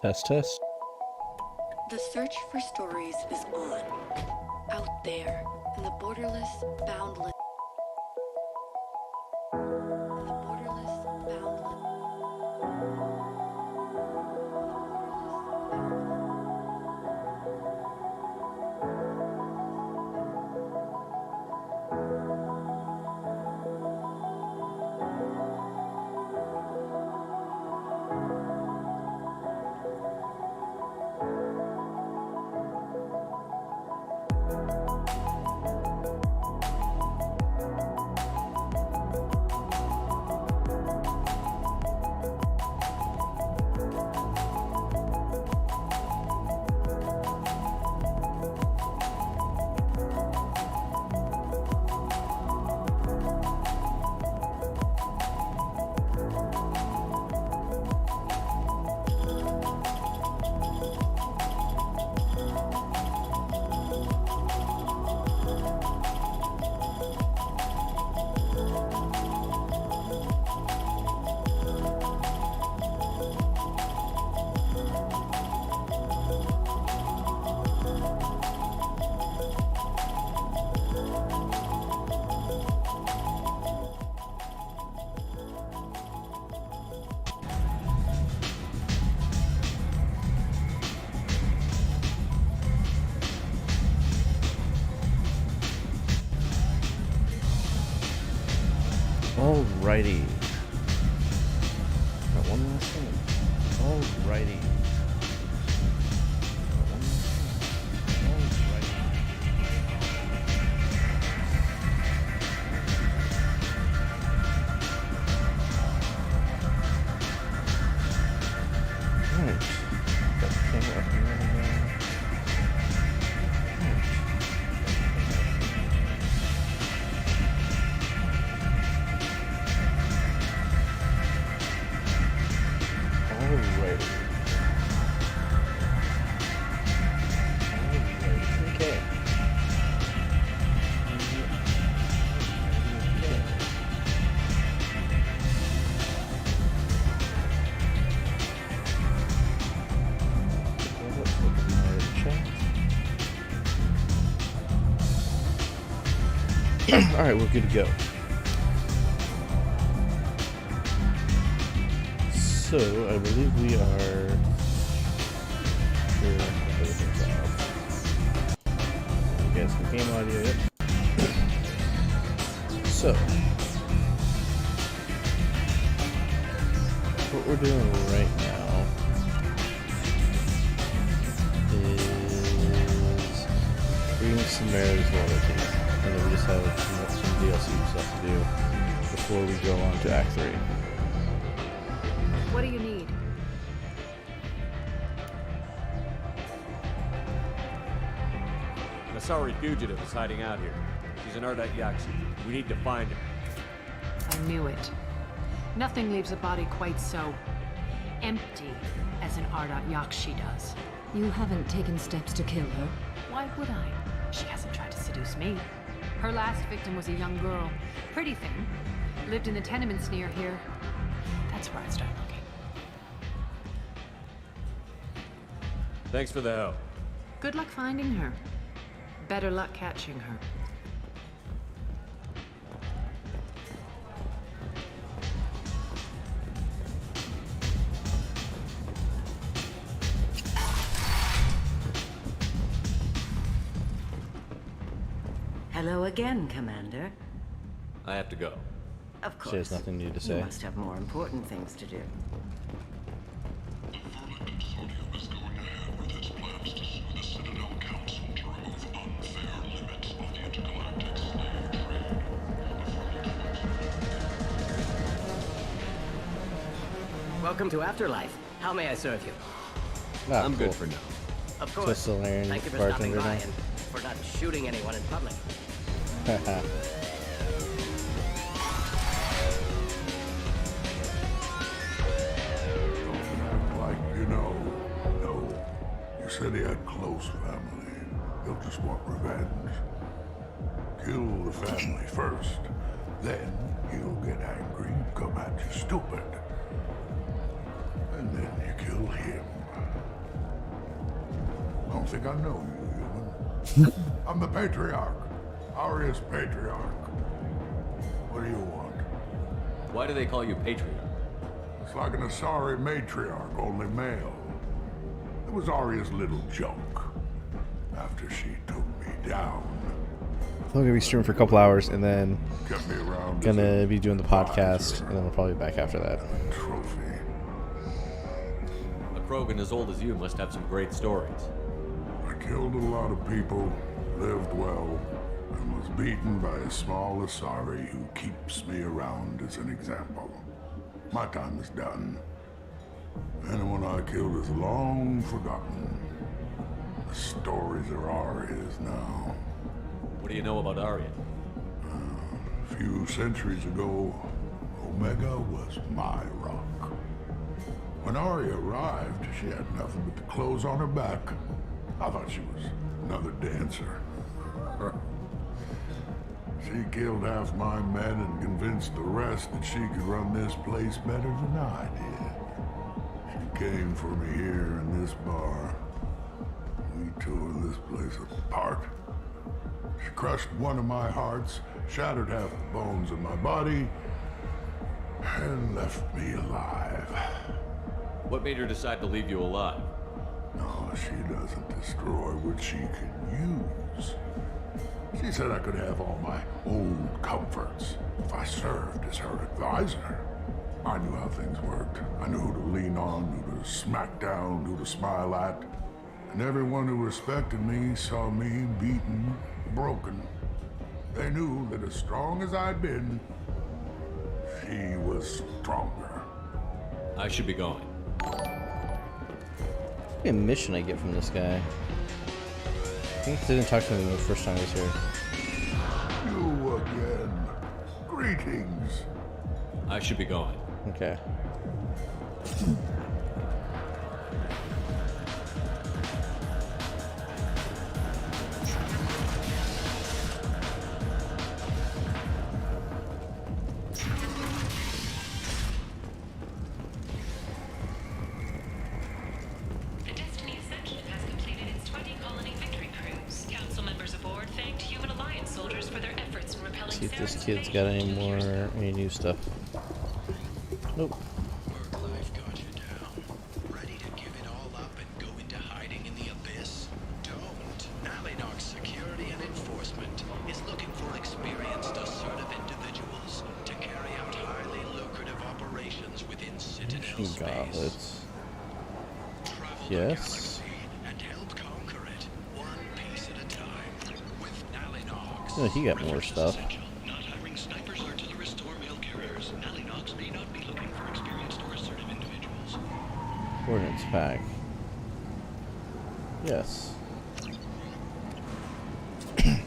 Test, test. The search for stories is on. Out there, in the borderless, boundless. In the borderless, boundless. Alrighty. Got one last thing. Alrighty. Got one last thing. Alrighty. Alright. Got the camera up and running now. Alrighty. Okay. Alright, we're good to go. So, I believe we are sure everything's off. You guys can game audio, yep. So, what we're doing right now is reading Samara's loyalty, and then we just have some DLC stuff to do before we go on to Act 3. What do you need? An Asari fugitive is hiding out here. She's an Ardat Yakshi. We need to find her. I knew it. Nothing leaves a body quite so empty as an Ardat Yakshi does. You haven't taken steps to kill her? Why would I? She hasn't tried to seduce me. Her last victim was a young girl. Pretty thing. Lived in the tenements near here. That's where I'd start looking. Thanks for the help. Good luck finding her. Better luck catching her. Hello again, Commander. I have to go. Of course. She has nothing new to You say. must have more important things to do. The verdict consortium is going ahead with its plans to sue the Citadel Council to remove unfair limits on the intergalactic slave trade. Welcome to Afterlife. How may I serve you? Ah, I'm cool. good for now. Of course. Twistlearian Thank you for stopping bartender by now. and for not shooting anyone in public. Don't act like you know. No. You said he had close family. He'll just want revenge. Kill the family first. Then he'll get angry and come at you stupid. And then you kill him. don't think I know you, human. I'm the Patriarch. Arius Patriarch. What do you want? Why do they call you Patriarch? It's like an Asari matriarch, only male. It was Arya's little joke. After she took me down. I'm gonna be streaming for a couple hours and then Kept me around. gonna be doing the podcast, and then we'll probably be back after that. Trophy. A Krogan as old as you must have some great stories. I killed a lot of people, lived well, and was beaten by a small Asari who keeps me around as an example. My time is done. Anyone I killed is long forgotten. The stories are Arya's now. What do you know about Arya? A few centuries ago, Omega was my rock. When Arya arrived, she had nothing but the clothes on her back. I thought she was another dancer. She killed half my men and convinced the rest that she could run this place better than I did. She came for me here in this bar. We tore this place apart. She crushed one of my hearts, shattered half the bones in my body, and left me alive. What made her decide to leave you alive? No, she doesn't destroy what she can use. She said I could have all my old comforts if I served as her advisor. I knew how things worked. I knew who to lean on, who to smack down, who to smile at. And everyone who respected me saw me beaten, broken. They knew that as strong as I'd been, she was stronger. I should be going. What a mission I get from this guy. I think they didn't talk to me the first time I was here. You again. Greetings. I should be going. Okay. The Destiny Ascension has completed its 20-colony victory cruise. Council members aboard thanked Human Alliance soldiers for their efforts in repelling See if this Saren's kid's invasion got of the Union. any new stuff. Nope. Work life got you down. Ready to give it all up and go into hiding in the abyss? Don't. Nalinox Security and Enforcement is looking for experienced, assertive individuals to carry out highly lucrative operations within Citadel space. Gauntlets. Travel Yes. the galaxy and help conquer it, one piece at a time. With Nalinox. Oh, he got more Reference stuff. essential. Not hiring snipers or artillery store mail carriers. Nalinox may not be looking for experienced or assertive individuals. Coordinates pack. Yes. Only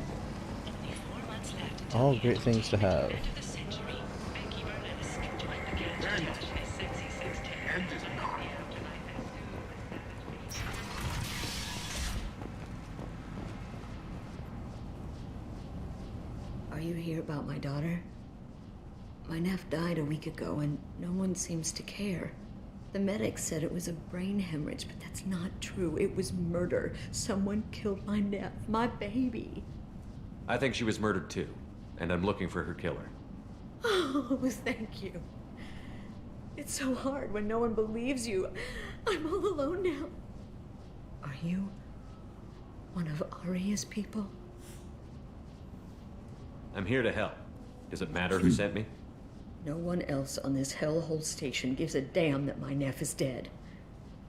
4 months left until All the great end things to have. of the century. Becky Bernays joined the cast to touch his sexy sextet. Are you here about my daughter? My nephew died a week ago and no one seems to care. The medics said it was a brain hemorrhage, but that's not true. It was murder. Someone killed my nephew, my baby. I think she was murdered too, and I'm looking for her killer. Oh, thank you. It's so hard when no one believes you. I'm all alone now. Are you one of Arya's people? I'm here to help. Does it matter who sent me? No one else on this hellhole station gives a damn that my nephew is dead.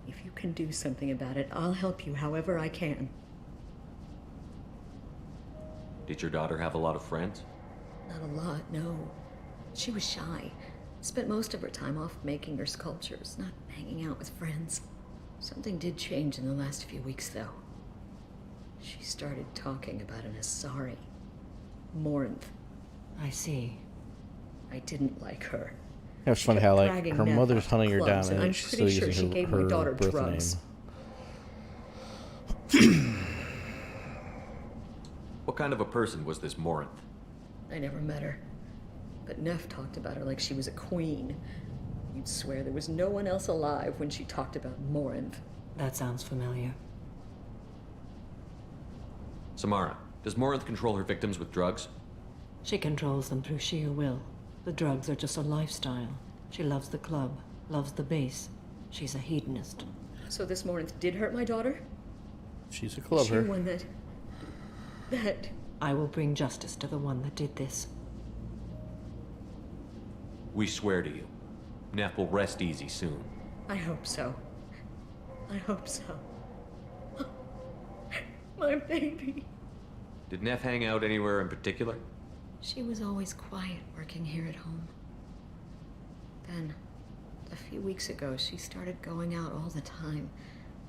If you can do something about it, I'll help you however I can. Did your daughter have a lot of friends? Not a lot, no. She was shy. Spent most of her time off making her sculptures, not hanging out with friends. Something did change in the last few weeks, though. She started talking about an Asari. Morinth. I see. I didn't like her. It was funny how like Dragging her Neff mother's off to hunting her down clubs, and I'm and she's still pretty sure using she gave her my daughter birth drugs. name. What kind of a person was this Morinth? I never met her. But Neff talked about her like she was a queen. You'd swear there was no one else alive when she talked about Morinth. That sounds familiar. Samara, does Morinth control her victims with drugs? She controls them through sheer will. The drugs are just a lifestyle. She loves the club, loves the base. She's a hedonist. So this Morinth did hurt my daughter? She's a She clubber. one that... I will bring justice to the one that did this. We swear to you. Neff will rest easy soon. I hope so. I hope so. My baby. Did Neff hang out anywhere in particular? She was always quiet working here at home. Then, a few weeks ago, she started going out all the time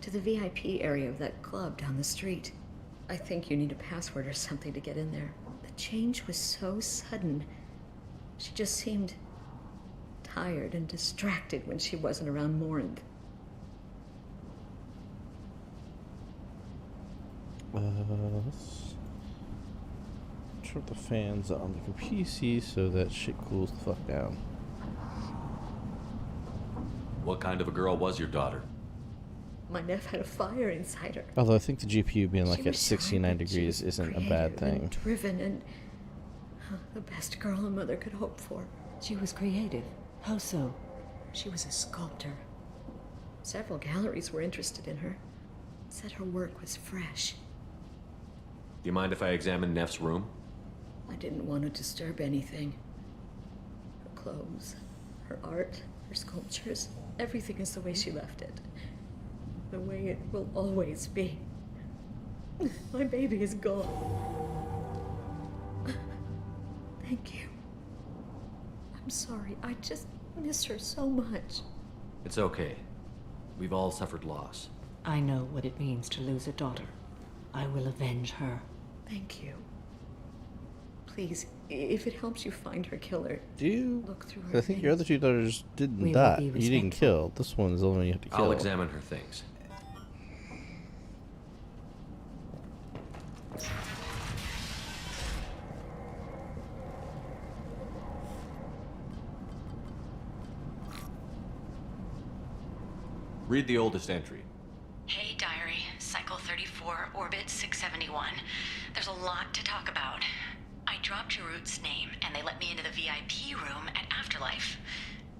to the VIP area of that club down the street. I think you need a password or something to get in there. The change was so sudden. She just seemed tired and distracted when she wasn't around Morinth. Let's turn the fans on the PC so that shit cools the fuck down. What kind of a girl was your daughter? My Neff had a fire inside her. Although I think the GPU being like She at was shy, 69 but she degrees was isn't a bad creative thing. and driven and the best girl a mother could hope for. She was creative. How so? She was a sculptor. Several galleries were interested in her. Said her work was fresh. Do you mind if I examine Neff's room? I didn't want to disturb anything. Her clothes, her art, her sculptures, everything is the way she left it. The way it will always be. My baby is gone. Thank you. I'm sorry. I just miss her so much. It's okay. We've all suffered loss. I know what it means to lose a daughter. I will avenge her. Thank you. Please, if it helps you find her killer, Do you? look through her I think your other two daughters didn't We will die. be You didn't respectful. kill. This one's the only one you have to kill. I'll examine her things. Read the oldest entry. Hey, Diary. Cycle 34, Orbit 671. There's a lot to talk about. I dropped Jarut's name, and they let me into the VIP room at Afterlife.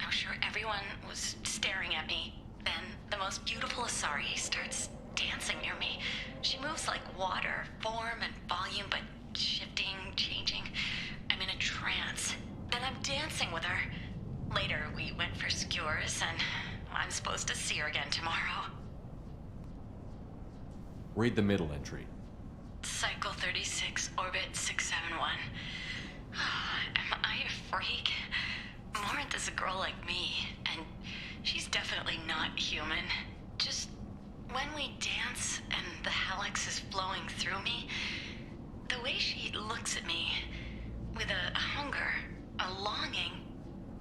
I'm sure everyone was staring at me. Then the most beautiful Asari starts dancing near me. She moves like water, form and volume, but shifting, changing. I'm in a trance. Then I'm dancing with her. Later, we went for skewers, and I'm supposed to see her again tomorrow. Read the middle entry. Cycle 36, Orbit 671. Am I a freak? Morinth is a girl like me, and she's definitely not human. Just when we dance and the helix is flowing through me, the way she looks at me with a hunger, a longing,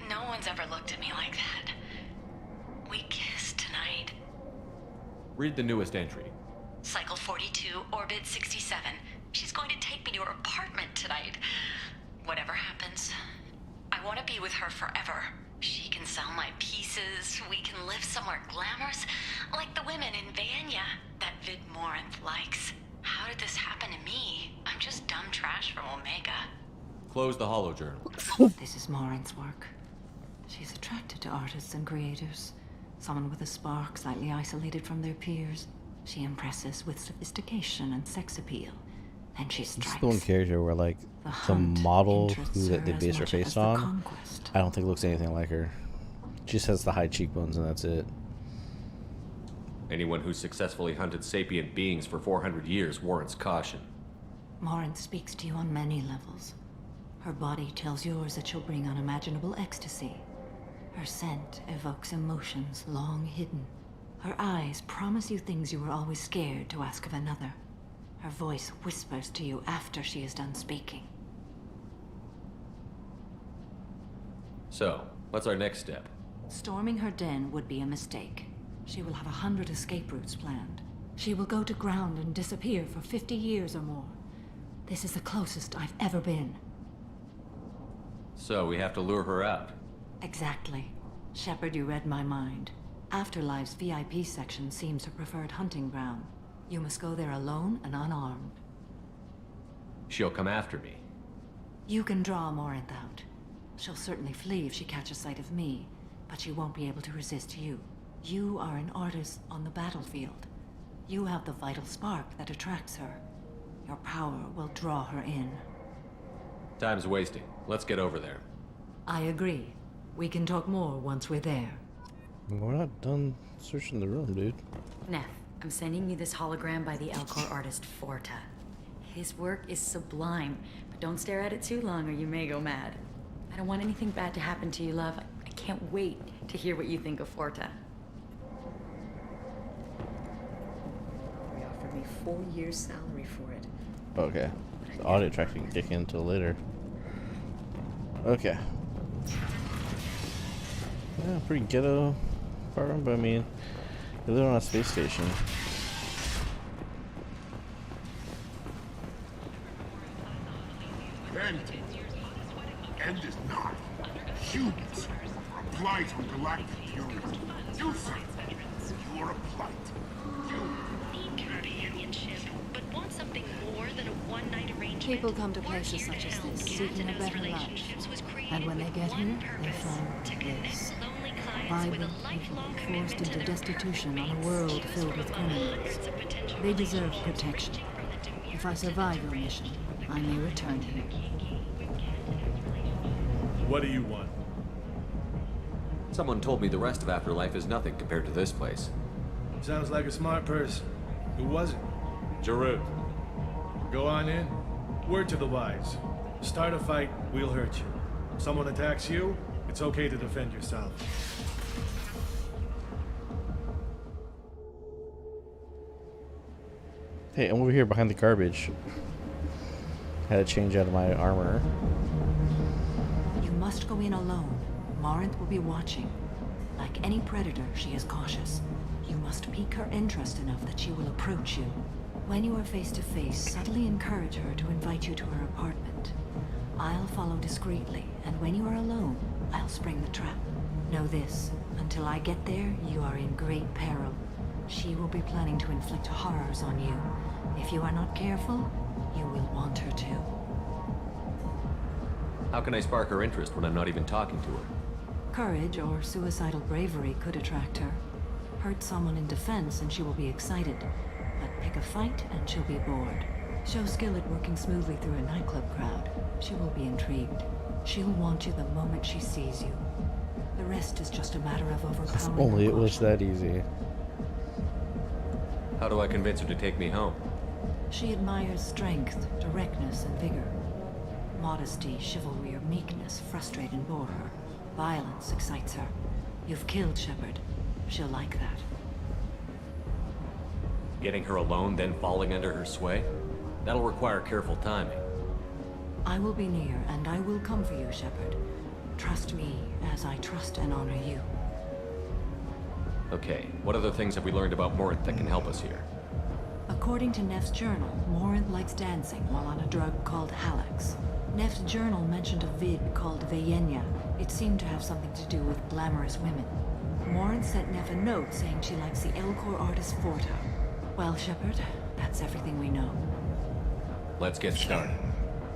no one's ever looked at me like that. We kiss tonight. Read the newest entry. Cycle 42, Orbit 67. She's going to take me to her apartment tonight. Whatever happens, I want to be with her forever. She can sell my pieces. We can live somewhere glamorous, like the women in Vanya that Vid Morinth likes. How did this happen to me? I'm just dumb trash from Omega. Close the holojournal. This is Morinth's work. She's attracted to artists and creators. Someone with a spark, slightly isolated from their peers. She impresses with sophistication and sex appeal. Then she This strikes. is the one character where, like, the hunt model interests who that her they as base her much face as the on, conquest. I don't think looks anything like her. She just has the high cheekbones and that's it. Anyone who's successfully hunted sapient beings for 400 years warrants caution. Morinth speaks to you on many levels. Her body tells yours that she'll bring unimaginable ecstasy. Her scent evokes emotions long hidden. Her eyes promise you things you were always scared to ask of another. Her voice whispers to you after she is done speaking. So, what's our next step? Storming her den would be a mistake. She will have 100 escape routes planned. She will go to ground and disappear for 50 years or more. This is the closest I've ever been. So, we have to lure her out. Exactly. Shepard, you read my mind. Afterlife's VIP section seems her preferred hunting ground. You must go there alone and unarmed. She'll come after me. You can draw Morinth out. She'll certainly flee if she catches sight of me, but she won't be able to resist you. You are an artist on the battlefield. You have the vital spark that attracts her. Your power will draw her in. Time's wasting. Let's get over there. I agree. We can talk more once we're there. We're not done searching the room, dude. Neff, I'm sending you this hologram by the Elcor artist Forta. His work is sublime, but don't stare at it too long or you may go mad. I don't want anything bad to happen to you, love. I can't wait to hear what you think of Forta. He offered me 4 years' salary for it. Okay. The audio track didn't kick in until later. Okay. Yeah, pretty ghetto apartment, but I mean, they live on a space station. End is not. Humans are a blight on galactic purity. Do something. You are a blight. Need companionship, but want something more than a one-night arrangement. People come to places such as this seeking a better life. And when they get here, they find this. Vibrant people forced into destitution on a world filled with criminals. They deserve protection. If I survive your mission, I may return here. What do you want? Someone told me the rest of Afterlife is nothing compared to this place. Sounds like a smart person. Who was it? Jarut. Go on in. Word to the wise. Start a fight, we'll hurt you. Someone attacks you, it's okay to defend yourself. Hey, I'm over here behind the garbage. Had to change out of my armor. You must go in alone. Morinth will be watching. Like any predator, she is cautious. You must pique her interest enough that she will approach you. When you are face to face, subtly encourage her to invite you to her apartment. I'll follow discreetly, and when you are alone, I'll spring the trap. Know this, until I get there, you are in great peril. She will be planning to inflict horrors on you. If you are not careful, you will want her to. How can I spark her interest when I'm not even talking to her? Courage or suicidal bravery could attract her. Hurt someone in defense and she will be excited. But pick a fight and she'll be bored. Show skill at working smoothly through a nightclub crowd. She will be intrigued. She'll want you the moment she sees you. The rest is just a matter of overpowering her. Only it was that easy. How do I convince her to take me home? She admires strength, directness, and vigor. Modesty, chivalry, or meekness frustrate and bore her. Violence excites her. You've killed Shepard. She'll like that. Getting her alone, then falling under her sway? That'll require careful timing. I will be near, and I will come for you, Shepard. Trust me as I trust and honor you. Okay, what other things have we learned about Morinth that can help us here? According to Neff's journal, Morinth likes dancing while on a drug called Halax. Neff's journal mentioned a vid called Vayenya. It seemed to have something to do with glamorous women. Morinth sent Neff a note saying she likes the Elcor artist Forta. Well, Shepard, that's everything we know. Let's get started.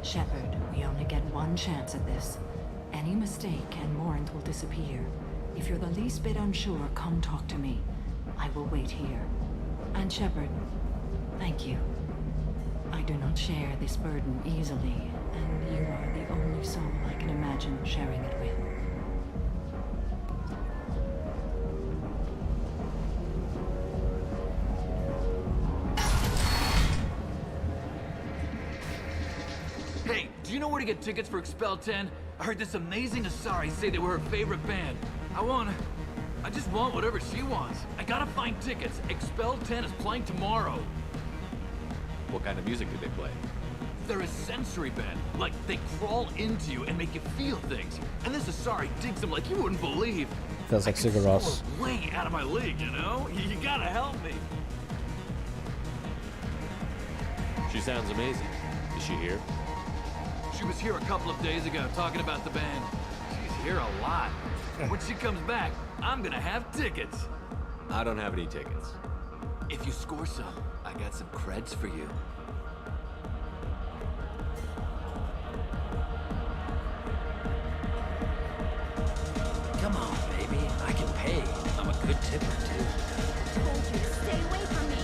Shepard, we only get one chance at this. Any mistake and Morinth will disappear. If you're the least bit unsure, come talk to me. I will wait here. And Shepard, thank you. I do not share this burden easily, and you are the only soul I can imagine sharing it with. Hey, do you know where to get tickets for Expel 10? I heard this amazing Asari say they were her favorite band. I just want whatever she wants. I gotta find tickets. Expel 10 is playing tomorrow. What kind of music do they play? They're a sensory band. Like, they crawl into you and make you feel things. And this Asari digs them like you wouldn't believe. Feels like Sigur Rós. Way out of my league, you know? You gotta help me. She sounds amazing. Is she here? She was here a couple of days ago talking about the band. She's here a lot. When she comes back, I'm gonna have tickets. I don't have any tickets. If you score some, I got some creds for you. can pay. I'm a good tipper, too. Told you to stay away from me.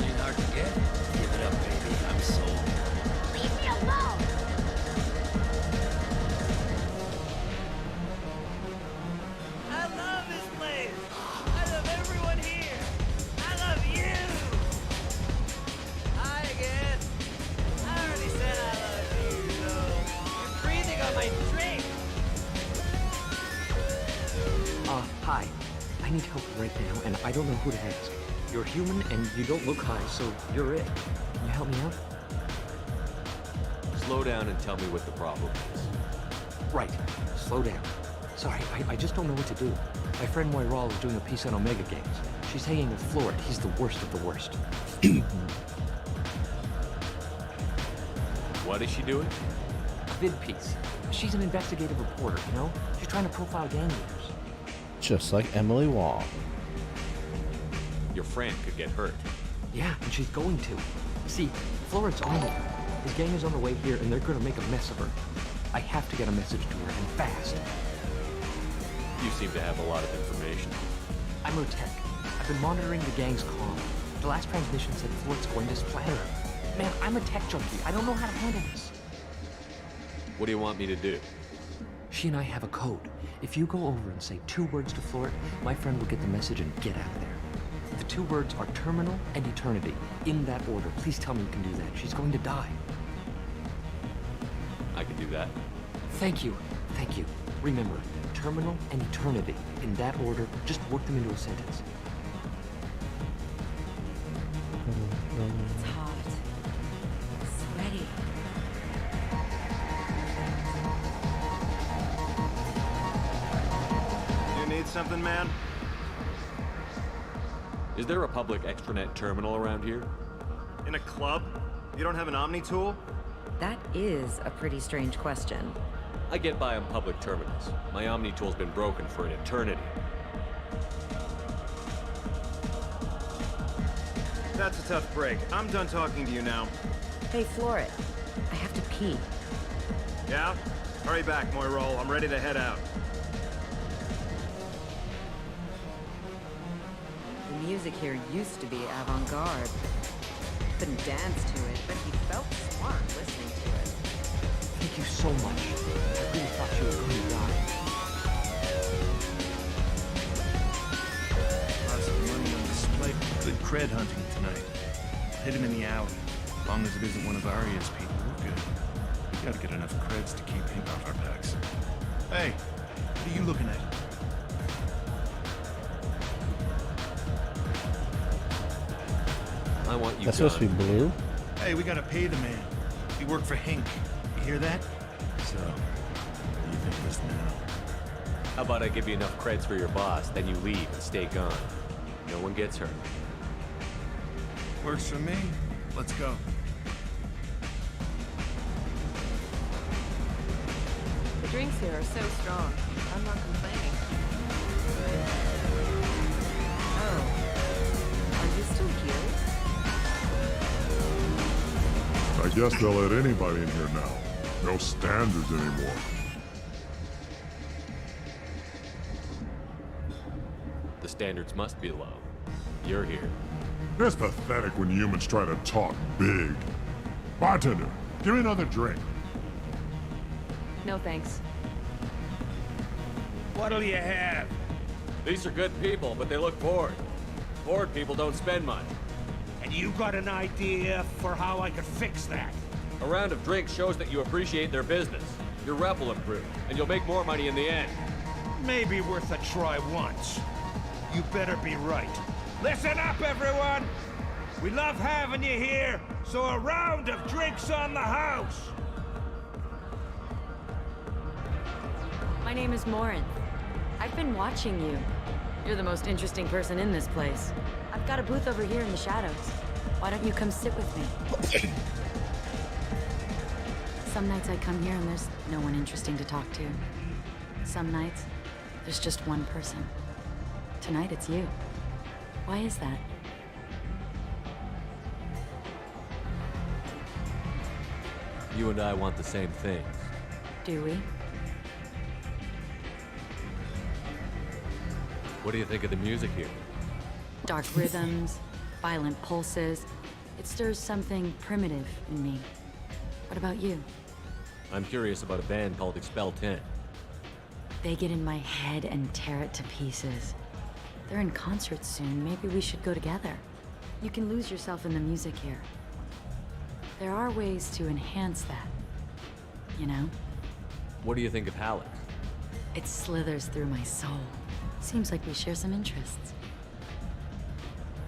Ain't hard to get. Give it up, baby. I'm sold. Leave me alone! I love this place. I love everyone here. I love you. Hi again. I already said I love you, so you're breathing on my drink. Hi. I need help right now, and I don't know who to ask. You're human, and you don't look high, so you're it. Can you help me out? Slow down and tell me what the problem is. Right. Slow down. Sorry, I just don't know what to do. My friend Moiral is doing a piece on Omega Games. She's hanging with Florid. He's the worst of the worst. What is she doing? A vid piece. She's an investigative reporter, you know? She's trying to profile gang leaders. Just like Emily Wall. Your friend could get hurt. Yeah, and she's going to. See, Florid's on it. His gang is on the way here, and they're gonna make a mess of her. I have to get a message to her, and fast. You seem to have a lot of information. I'm Otek. I've been monitoring the gang's comm. The last transmission said Florid's going to splatter her. Man, I'm a tech junkie. I don't know how to handle this. What do you want me to do? She and I have a code. If you go over and say 2 words to Florid, my friend will get the message and get out of there. The 2 words are terminal and eternity. In that order. Please tell me you can do that. She's going to die. I can do that. Thank you. Thank you. Remember, terminal and eternity. In that order, just work them into a sentence. It's hot. Sweaty. You need something, man? Is there a public extranet terminal around here? In a club? You don't have an Omni tool? That is a pretty strange question. I get by on public terminals. My Omni tool's been broken for an eternity. That's a tough break. I'm done talking to you now. Hey, Florid. I have to pee. Yeah? Hurry back, Moiral. I'm ready to head out. The music here used to be avant-garde. Couldn't dance to it, but he felt smart listening to it. Thank you so much. I really thought she was going to die. Lots of money on display. Good cred hunting tonight. Hit him in the alley. As long as it isn't one of Arya's people, we're good. We gotta get enough creds to keep him off our backs. Hey, what are you looking at? I want you That's supposed to be blue? Hey, we gotta pay the man. We work for Hink. You hear that? So, what do you think of us now? How about I give you enough creds for your boss, then you leave and stay gone. No one gets hurt. Works for me. Let's go. The drinks here are so strong. I'm not complaining. Oh. Are you still here? I guess they'll let anybody in here now. No standards anymore. The standards must be low. You're here. It's pathetic when humans try to talk big. Bartender, give me another drink. No thanks. What'll you have? These are good people, but they look bored. Bored people don't spend much. And you got an idea for how I could fix that? A round of drinks shows that you appreciate their business. Your rep will improve, and you'll make more money in the end. Maybe worth a try once. You better be right. Listen up, everyone! We love having you here, so a round of drinks on the house! My name is Morin. I've been watching you. You're the most interesting person in this place. I've got a booth over here in the shadows. Why don't you come sit with me? Some nights I come here and there's no one interesting to talk to. Some nights, there's just one person. Tonight it's you. Why is that? You and I want the same things. Do we? What do you think of the music here? Dark rhythms, violent pulses. It stirs something primitive in me. What about you? I'm curious about a band called Expel 10. They get in my head and tear it to pieces. They're in concert soon. Maybe we should go together. You can lose yourself in the music here. There are ways to enhance that, you know? What do you think of Hallex? It slithers through my soul. Seems like we share some interests.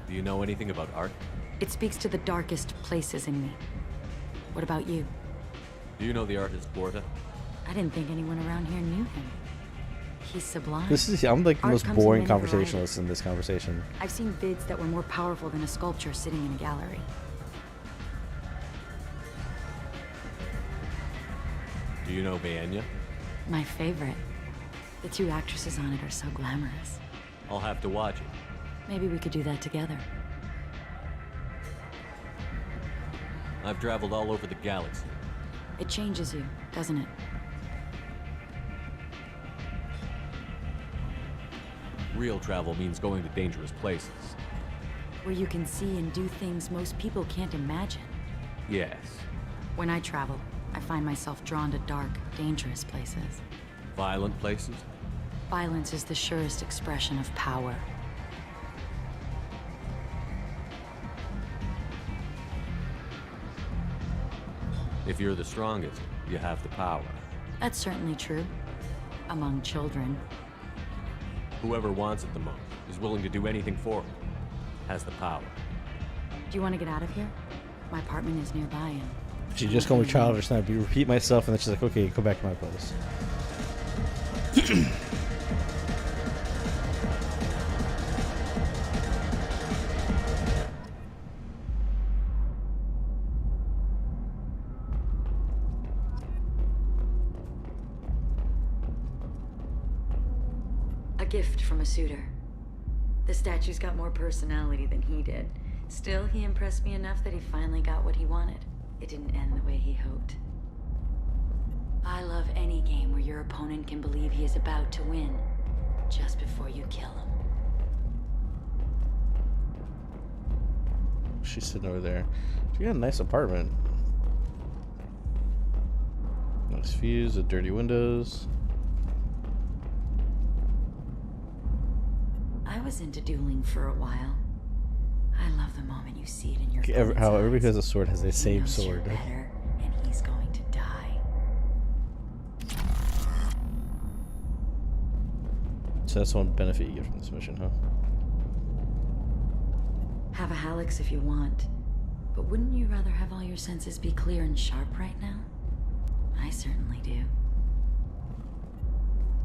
Do you know anything about art? It speaks to the darkest places in me. What about you? Do you know the artist Borta? I didn't think anyone around here knew him. He's sublime. I'm like the Art most comes in boring many conversationalist in this conversation. I've seen vids that were more powerful than a sculpture sitting in a gallery. Do you know Baenya? My favorite. The two actresses on it are so glamorous. I'll have to watch it. Maybe we could do that together. I've traveled all over the galaxy. It changes you, doesn't it? Real travel means going to dangerous places. Where you can see and do things most people can't imagine. Yes. When I travel, I find myself drawn to dark, dangerous places. Violent places? Violence is the surest expression of power. If you're the strongest, you have the power. That's certainly true. Among children. Whoever wants it the most, is willing to do anything for it, has the power. Do you want to get out of here? My apartment is nearby and... She just called me childish, and I repeat myself, and then she's like, okay, go back to my place. A gift from a suitor. The statue's got more personality than he did. Still, he impressed me enough that he finally got what he wanted. It didn't end the way he hoped. I love any game where your opponent can believe he is about to win, just before you kill him. She's sitting over there. She got a nice apartment. Nice views, the dirty windows. I was into dueling for a while. I love the moment you see it in your How everybody who has a sword has the same knows sword. you're better, and he's going to die. So that's one benefit you get from this mission, huh? Have a Hallex if you want, but wouldn't you rather have all your senses be clear and sharp right now? I certainly do.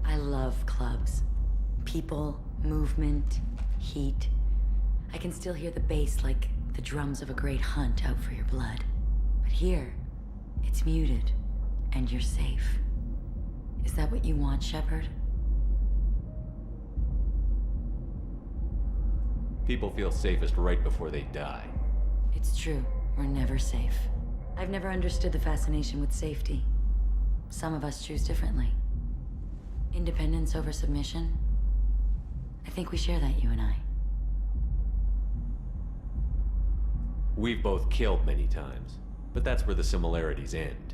I love clubs. People, movement, heat. I can still hear the bass like the drums of a great hunt out for your blood. But here, it's muted, and you're safe. Is that what you want, Shepard? People feel safest right before they die. It's true. We're never safe. I've never understood the fascination with safety. Some of us choose differently. Independence over submission? I think we share that, you and I. We've both killed many times, but that's where the similarities end.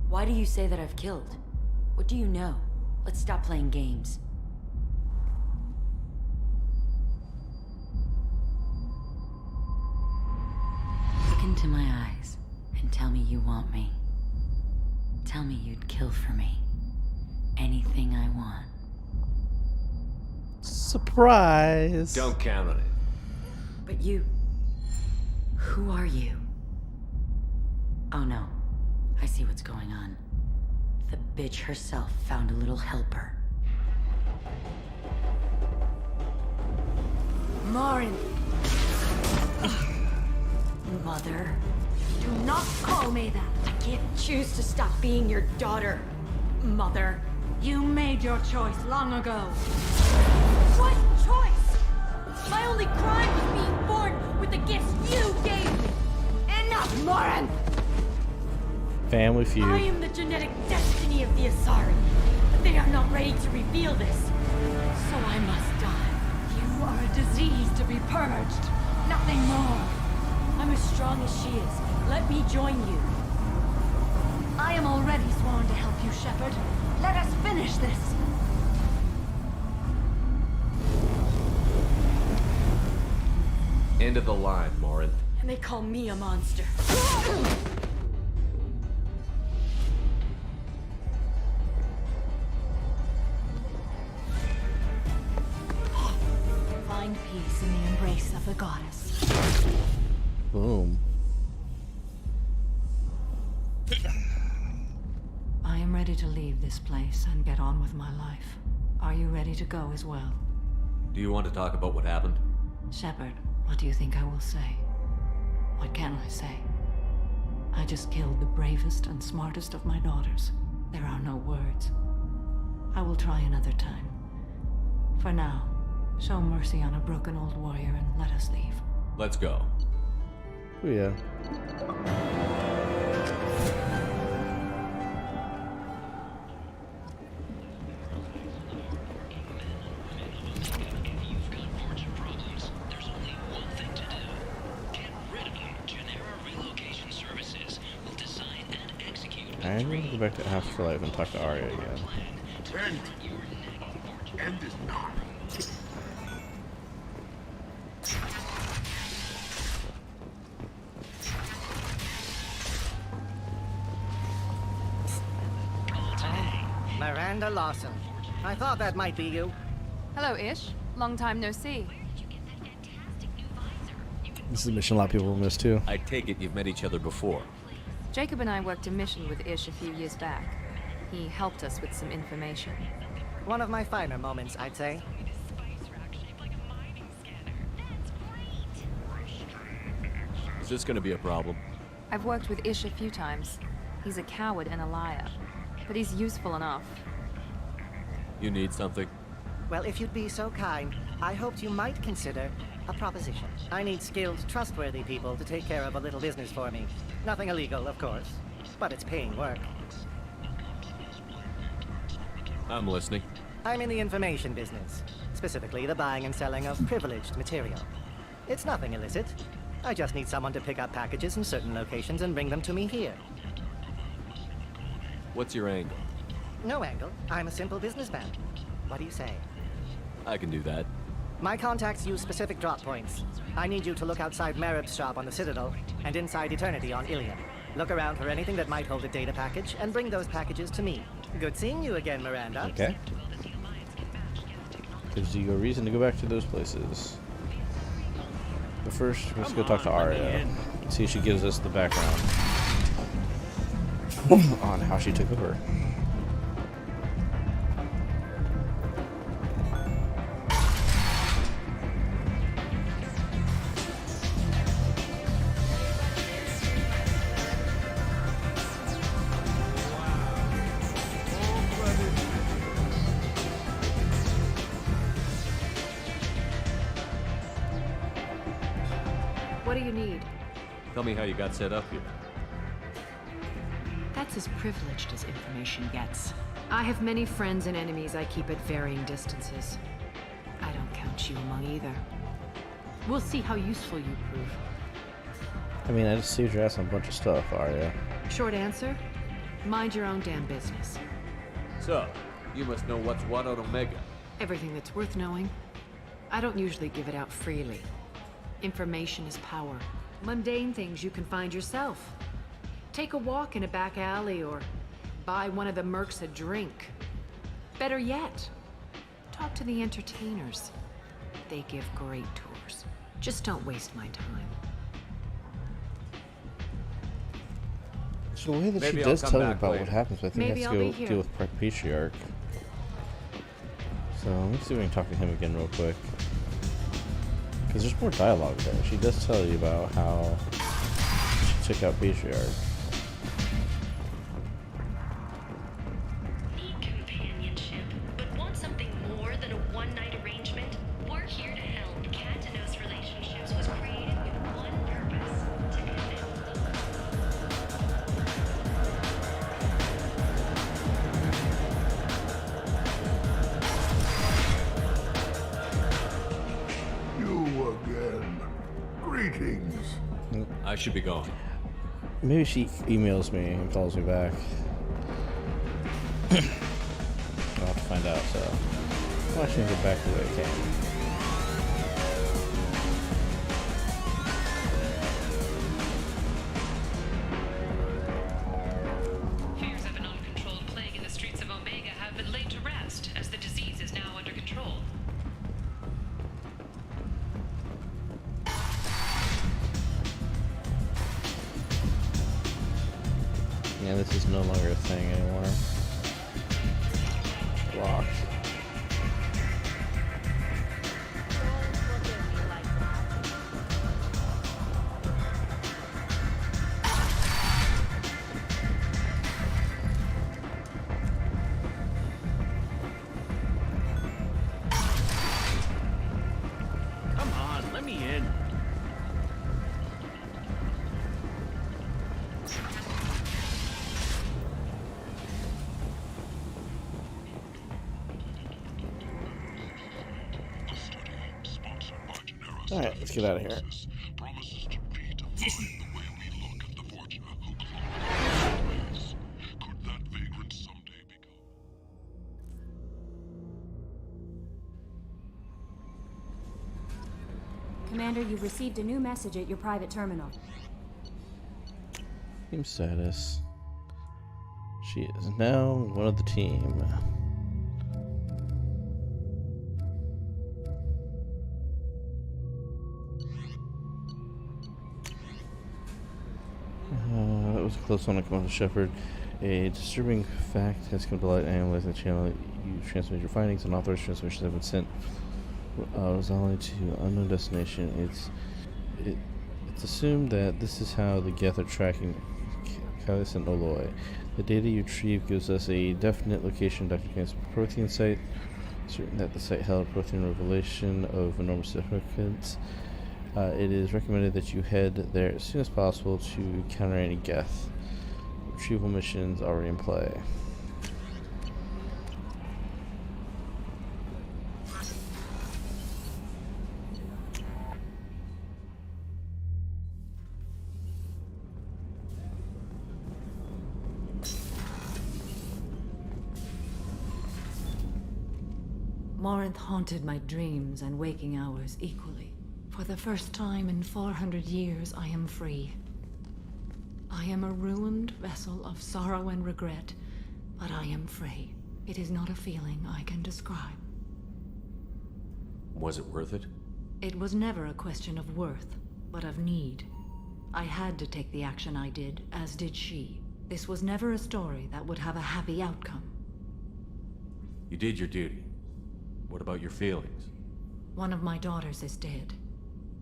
Why do you say that I've killed? What do you know? Let's stop playing games. Look into my eyes and tell me you want me. Tell me you'd kill for me. Anything I want. Surprise! Don't count on it. But you... Who are you? Oh no. I see what's going on. The bitch herself found a little helper. Morin! Mother. Do not call me that! I can't choose to stop being your daughter, Mother. You made your choice long ago. What choice? My only crime was being born with the gifts you gave me. Enough, Morin! Family feud. I am the genetic destiny of the Asari, but they are not ready to reveal this. So So I must die. You are a disease to be purged. Nothing more. I'm as strong as she is. Let me join you. I am already sworn to help you, Shepard. Let us finish this. End of the line, Morinth. And they call me a monster. Find peace in the embrace of the goddess. Boom. I am ready to leave this place and get on with my life. Are you ready to go as well? Do you want to talk about what happened? Shepard, what do you think I will say? What can I say? I just killed the bravest and smartest of my daughters. There are no words. I will try another time. For now, show mercy on a broken old warrior and let us leave. Let's go. Oh, yeah. I'm gonna go back to Afterlife and talk to Arya again. End is not. Miranda Lawson. I thought that might be you. Hello, Ish. Long time no see. This is a mission a lot of people will miss too. I take it you've met each other before. Jacob and I worked a mission with Ish a few years back. He helped us with some information. One of my finer moments, I'd say. Is this gonna be a problem? I've worked with Ish a few times. He's a coward and a liar, but he's useful enough. You need something? Well, if you'd be so kind, I hoped you might consider a proposition. I need skilled, trustworthy people to take care of a little business for me. Nothing illegal, of course, but it's paying work. I'm listening. I'm in the information business, specifically the buying and selling of privileged material. It's nothing illicit. I just need someone to pick up packages in certain locations and bring them to me here. What's your angle? No angle. I'm a simple businessman. What do you say? I can do that. My contacts use specific drop points. I need you to look outside Marib's shop on the Citadel and inside Eternity on Ilium. Look around for anything that might hold a data package and bring those packages to me. Good seeing you again, Miranda. Okay. Gives you a reason to go back to those places. But first, let's go talk to Arya and see if she gives us the background on how she took over. What do you need? Tell me how you got set up here. That's as privileged as information gets. I have many friends and enemies I keep at varying distances. I don't count you among either. We'll see how useful you prove. I mean, I just saved your ass on a bunch of stuff, Arya. Short answer? Mind your own damn business. So, you must know what's what on Omega. Everything that's worth knowing. I don't usually give it out freely. Information is power. Mundane things you can find yourself. Take a walk in a back alley or buy one of the mercs a drink. Better yet, talk to the entertainers. They give great tours. Just don't waste my time. So the way that Maybe she I'll does come tell me back about later. what happens, I think Maybe has I'll to be go here. deal with Patriarch. So let me see if we can talk to him again real quick. Because there's more dialogue there. She does tell you about how she took out Patriarch. Need companionship, but want something more than a one-night arrangement? We're here to help. Katanos Relationships was created with one purpose: to connect. Greetings. I should be going. Maybe she emails me and calls me back. I'll have to find out, so I'll actually go back the way I came. Fears of an uncontrolled plague in the streets of Omega have been laid to rest, as the disease is now under control. Yeah, this is no longer a thing anymore. Locked. Come on, let me in. Alright, let's get out of here. Commander, you've received a new message at your private terminal. Team status. She is now one of the team. That was a close one to Commander Shepard. A disturbing fact has come to light. Analyzing the channel, you transmitted your findings. Unauthorized transmissions have been sent horizontally to unknown destination. It's assumed that this is how the Geth are tracking Kalis and Oloi. The data you retrieve gives us a definite location Dr. Kane's Prothean site, certain that the site held Prothean revelation of enormous significance. It is recommended that you head there as soon as possible to counter any Geth. Retrieval missions already in play. Morinth haunted my dreams and waking hours equally. For the first time in 400 years, I am free. I am a ruined vessel of sorrow and regret, but I am free. It is not a feeling I can describe. Was it worth it? It was never a question of worth, but of need. I had to take the action I did, as did she. This was never a story that would have a happy outcome. You did your duty. What about your feelings? One of my daughters is dead.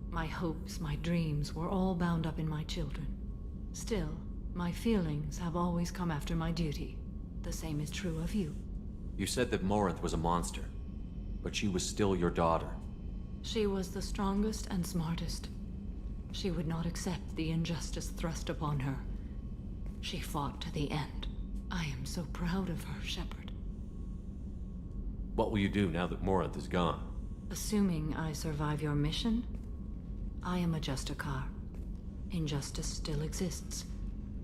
My hopes, my dreams were all bound up in my children. Still, my feelings have always come after my duty. The same is true of you. You said that Morinth was a monster, but she was still your daughter. She was the strongest and smartest. She would not accept the injustice thrust upon her. She fought to the end. I am so proud of her, Shepard. What will you do now that Morinth is gone? Assuming I survive your mission, I am a Justicar. Injustice still exists,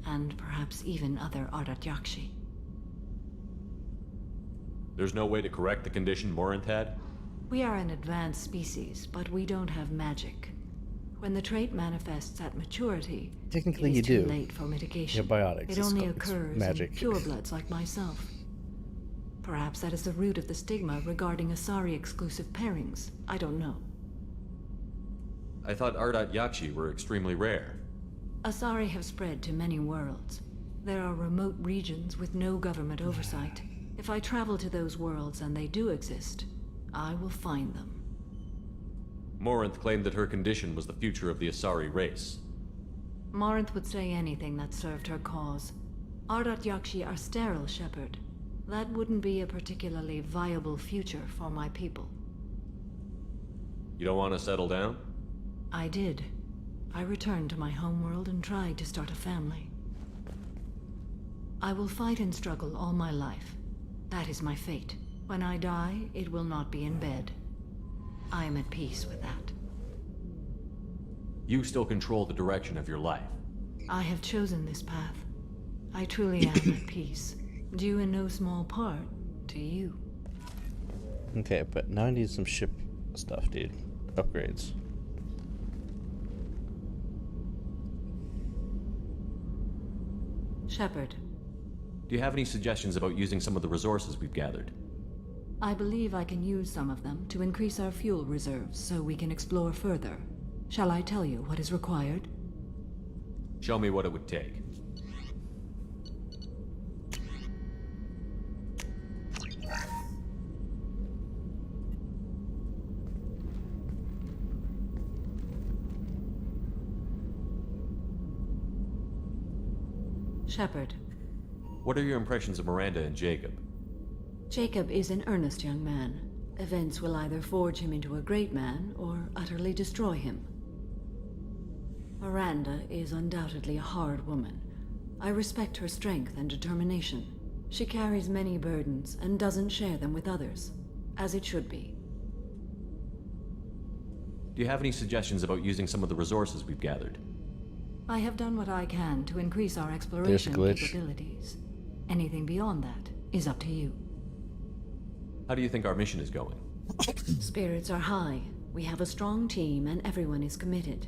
and perhaps even other Ardat Yakshi. There's no way to correct the condition Morinth had? We are an advanced species, but we don't have magic. When the trait manifests at maturity, Technically, it is you too do. late for mitigation. You have biotics. It only It's occurs magic. in purebloods like myself. Perhaps that is the root of the stigma regarding Asari-exclusive pairings. I don't know. I thought Ardat Yakshi were extremely rare. Asari have spread to many worlds. There are remote regions with no government oversight. If I travel to those worlds and they do exist, I will find them. Morinth claimed that her condition was the future of the Asari race. Morinth would say anything that served her cause. Ardat Yakshi are sterile, Shepard. That wouldn't be a particularly viable future for my people. You don't want to settle down? I did. I returned to my homeworld and tried to start a family. I will fight and struggle all my life. That is my fate. When I die, it will not be in bed. I am at peace with that. You still control the direction of your life. I have chosen this path. I truly am at peace, due in no small part to you. Okay, but now I need some ship stuff, dude. Upgrades. Shepard, Do you have any suggestions about using some of the resources we've gathered? I believe I can use some of them to increase our fuel reserves so we can explore further. Shall I tell you what is required? Show me what it would take. Shepard. What are your impressions of Miranda and Jacob? Jacob is an earnest young man. Events will either forge him into a great man or utterly destroy him. Miranda is undoubtedly a hard woman. I respect her strength and determination. She carries many burdens and doesn't share them with others, as it should be. Do you have any suggestions about using some of the resources we've gathered? I have done what I can to increase our There's a exploration glitch. capabilities. Anything beyond that is up to you. How do you think our mission is going? Spirits are high. We have a strong team and everyone is committed.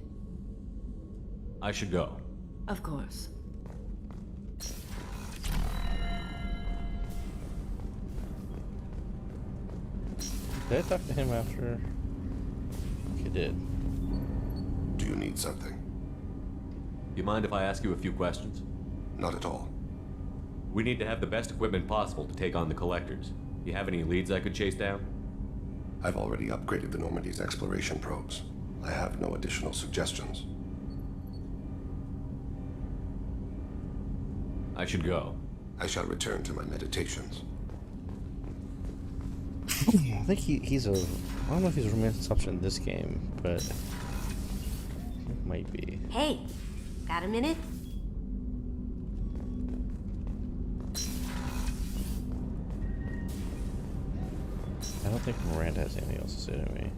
I should go. Of course. Did I talk to him after? I think I did. Do you need something? You mind if I ask you a few questions? Not at all. We need to have the best equipment possible to take on the Collectors. You have any leads I could chase down? I've already upgraded the Normandy's exploration probes. I have no additional suggestions. I should go. I shall return to my meditations. I think he's a... I don't know if he's a romantic option in this game, but... It might be. Hey, got a minute? I don't think Miranda has anything else to say to me.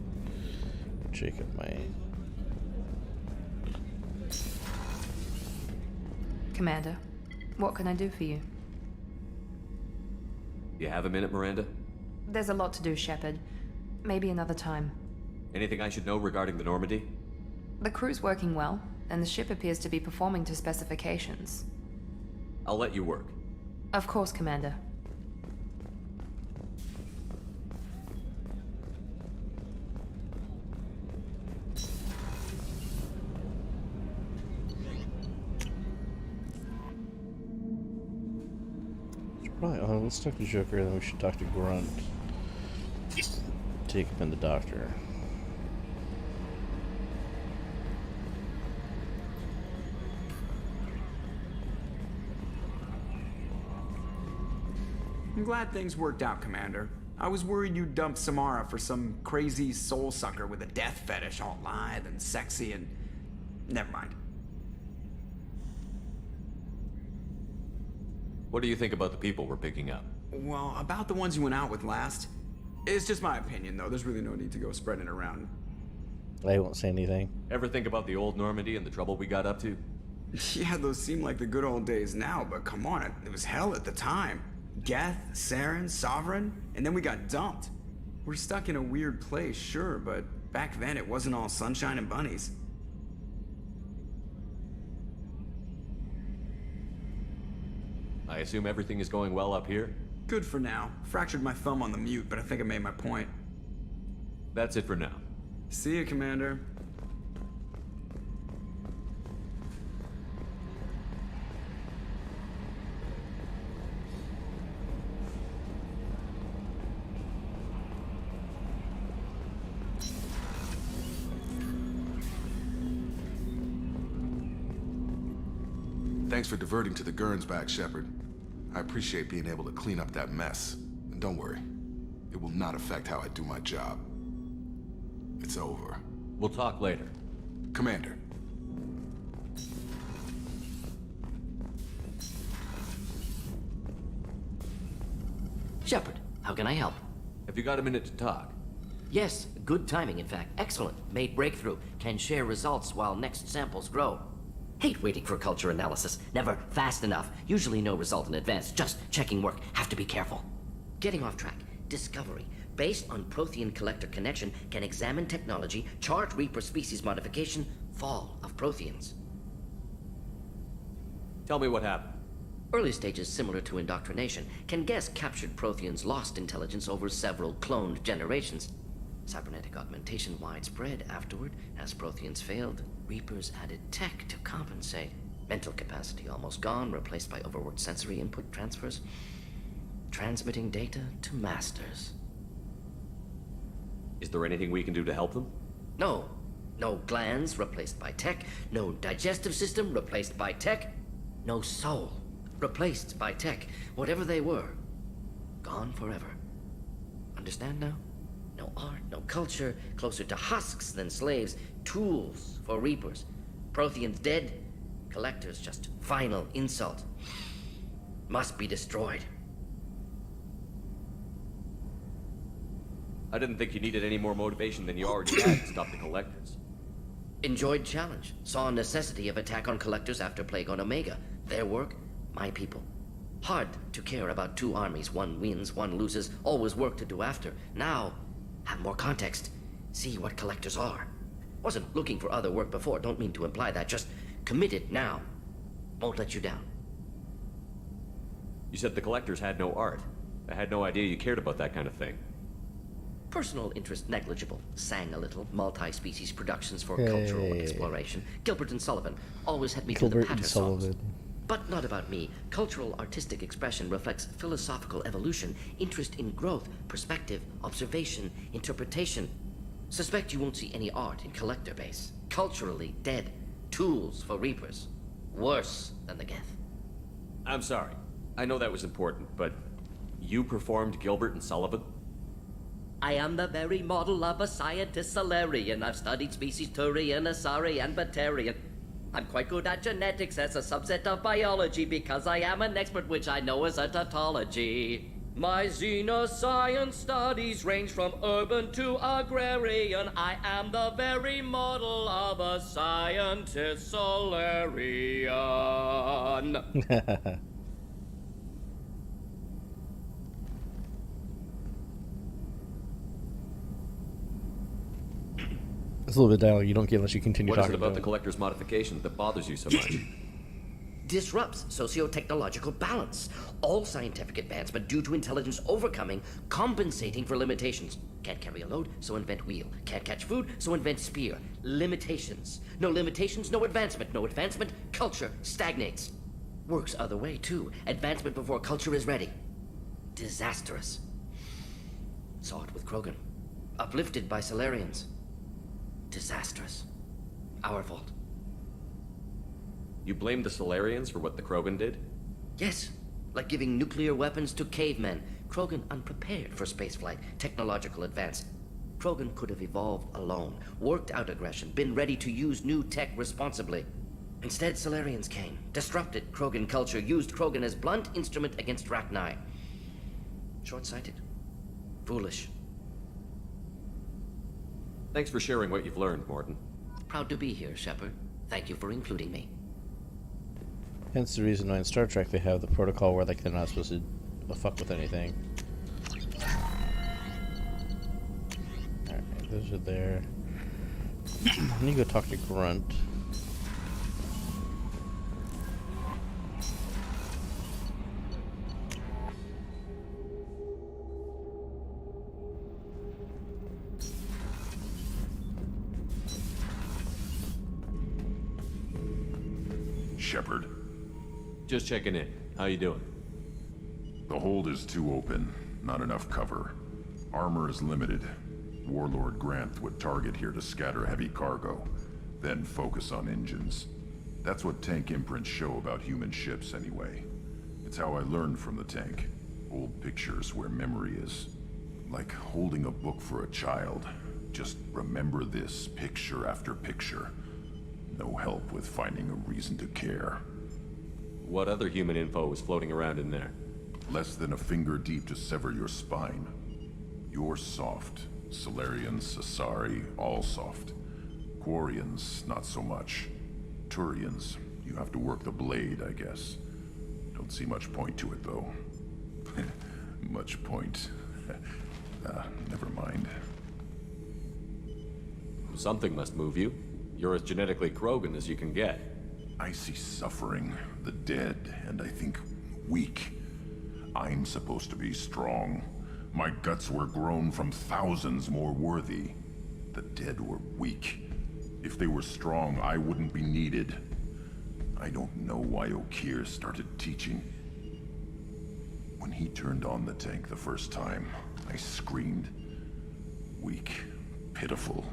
Jacob might. Commander, what can I do for you? You have a minute, Miranda? There's a lot to do, Shepard. Maybe another time. Anything I should know regarding the Normandy? The crew's working well, and the ship appears to be performing to specifications. I'll let you work. Of course, Commander. Right, let's talk to Joker, then we should talk to Grunt. Jacob and the Doctor. I'm glad things worked out, Commander. I was worried you'd dump Samara for some crazy soul sucker with a death fetish, all lithe and sexy and... Never mind. What do you think about the people we're picking up? Well, about the ones you went out with last. It's just my opinion, though. There's really no need to go spreading it around. I won't say anything. Ever think about the old Normandy and the trouble we got up to? Yeah, those seem like the good old days now, but come on, it was hell at the time. Geth, Saren, Sovereign, and then we got dumped. We're stuck in a weird place, sure, but back then it wasn't all sunshine and bunnies. I assume everything is going well up here? Good for now. Fractured my thumb on the mute, but I think I made my point. That's it for now. See you, Commander. Thanks for diverting to the Gurns back, Shepard. I appreciate being able to clean up that mess. And don't worry, it will not affect how I do my job. It's over. We'll talk later. Commander. Shepard, how can I help? Have you got a minute to talk? Yes, good timing, in fact. Excellent. Made breakthrough. Can share results while next samples grow. Hate waiting for culture analysis. Never fast enough. Usually no result in advance. Just checking work. Have to be careful. Getting off track. Discovery. Based on Prothean collector connection, can examine technology, chart Reaper species modification, fall of Protheans. Tell me what happened. Early stages similar to indoctrination. Can guess captured Protheans lost intelligence over several cloned generations. Cybernetic augmentation widespread afterward. As Protheans failed, Reapers added tech to compensate. Mental capacity almost gone, replaced by overworked sensory input transfers. Transmitting data to masters. Is there anything we can do to help them? No. No glands replaced by tech. No digestive system replaced by tech. No soul replaced by tech. Whatever they were, gone forever. Understand now? No art, no culture, closer to husks than slaves. Tools for Reapers. Protheans dead. Collectors just final insult. Must be destroyed. I didn't think you needed any more motivation than you already had to stop the Collectors. Enjoyed challenge. Saw necessity of attack on Collectors after Plague on Omega. Their work, my people. Hard to care about two armies. One wins, one loses. Always work to do after. Now, have more context. See what Collectors are. Wasn't looking for other work before. Don't mean to imply that. Just committed now. Won't let you down. You said the Collectors had no art. I had no idea you cared about that kind of thing. Personal interest negligible. Sang a little. Multi-species productions for Hey. cultural exploration. Gilbert and Sullivan always had me do Gilbert the patter and songs. Sullivan. But not about me. Cultural artistic expression reflects philosophical evolution, interest in growth, perspective, observation, interpretation. Suspect you won't see any art in Collector base. Culturally dead. Tools for Reapers. Worse than the Geth. I'm sorry. I know that was important, but you performed Gilbert and Sullivan? I am the very model of a scientist Solarian. I've studied species Turian, Asari, and Batarian. I'm quite good at genetics as a subset of biology because I am an expert, which I know is a tautology. My xenoscience studies range from urban to agrarian. I am the very model of a scientist Solarian. It's a little bit of dialogue you don't get unless you continue What is talking it about the it. Collector's modification that bothers you so much? Disrupts socio-technological balance. All scientific advancement due to intelligence overcoming, compensating for limitations. Can't carry a load, so invent wheel. Can't catch food, so invent spear. Limitations. No limitations, no advancement. No advancement, culture stagnates. Works other way, too. Advancement before culture is ready. Disastrous. Saw it with Krogan. Uplifted by Solarians. Disastrous. Our fault. You blame the Solarians for what the Krogan did? Yes, like giving nuclear weapons to cavemen. Krogan unprepared for spaceflight, technological advance. Krogan could have evolved alone, worked out aggression, been ready to use new tech responsibly. Instead, Solarians came, disrupted Krogan culture, used Krogan as blunt instrument against Rachni. Short-sighted. Foolish. Thanks for sharing what you've learned, Morton. Proud to be here, Shepard. Thank you for including me. Hence the reason why in Star Trek they have the protocol where like they're not supposed to fuck with anything. Alright, those are there. I need to go talk to Grunt. Shepard. Just checking in. How you doing? The hold is too open. Not enough cover. Armor is limited. Warlord Granth would target here to scatter heavy cargo, then focus on engines. That's what tank imprints show about human ships anyway. It's how I learned from the tank. Old pictures where memory is. Like holding a book for a child. Just remember this picture after picture. No help with finding a reason to care. What other human info was floating around in there? Less than a finger deep to sever your spine. You're soft, Solarians, Asari, all soft. Quarians, not so much. Turians, you have to work the blade, I guess. Don't see much point to it, though. Much point. Never mind. Something must move you. You're as genetically Krogan as you can get. I see suffering, the dead, and I think weak. I'm supposed to be strong. My guts were grown from thousands more worthy. The dead were weak. If they were strong, I wouldn't be needed. I don't know why Okeer started teaching. When he turned on the tank the first time, I screamed. Weak, pitiful.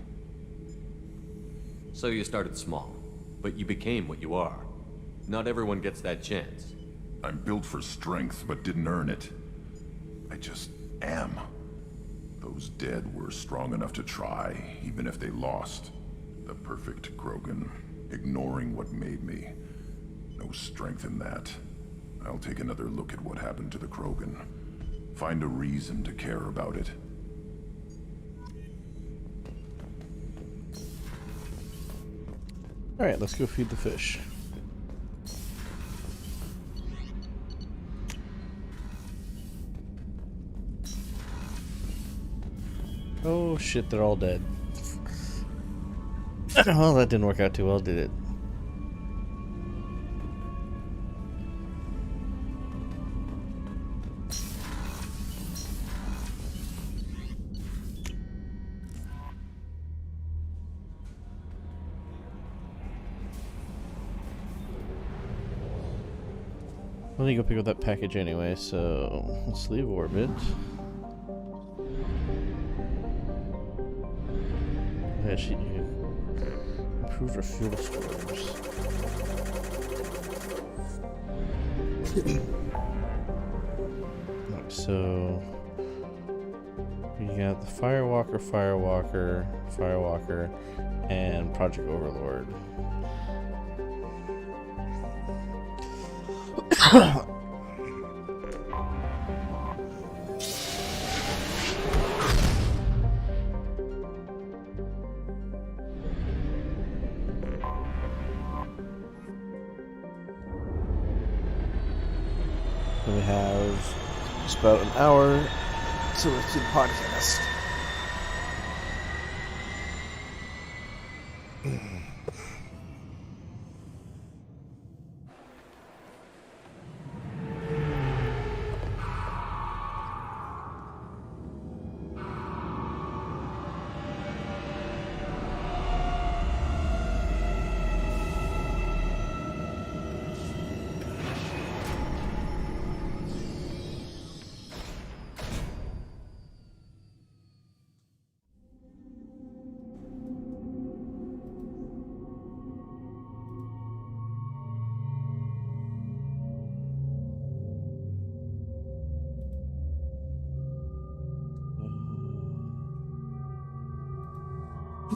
So you started small, but you became what you are. Not everyone gets that chance. I'm built for strength, but didn't earn it. I just am. Those dead were strong enough to try, even if they lost. The perfect Krogan, ignoring what made me. No strength in that. I'll take another look at what happened to the Krogan. Find a reason to care about it. Alright, let's go feed the fish. Oh shit, they're all dead. Well, that didn't work out too well, did it? Let me go pick up that package anyway, so let's leave orbit. Yeah, she improved her fuel scores. Alright, so we got the Firewalker, and Project Overlord. Then we have just about an hour to let's do the podcast.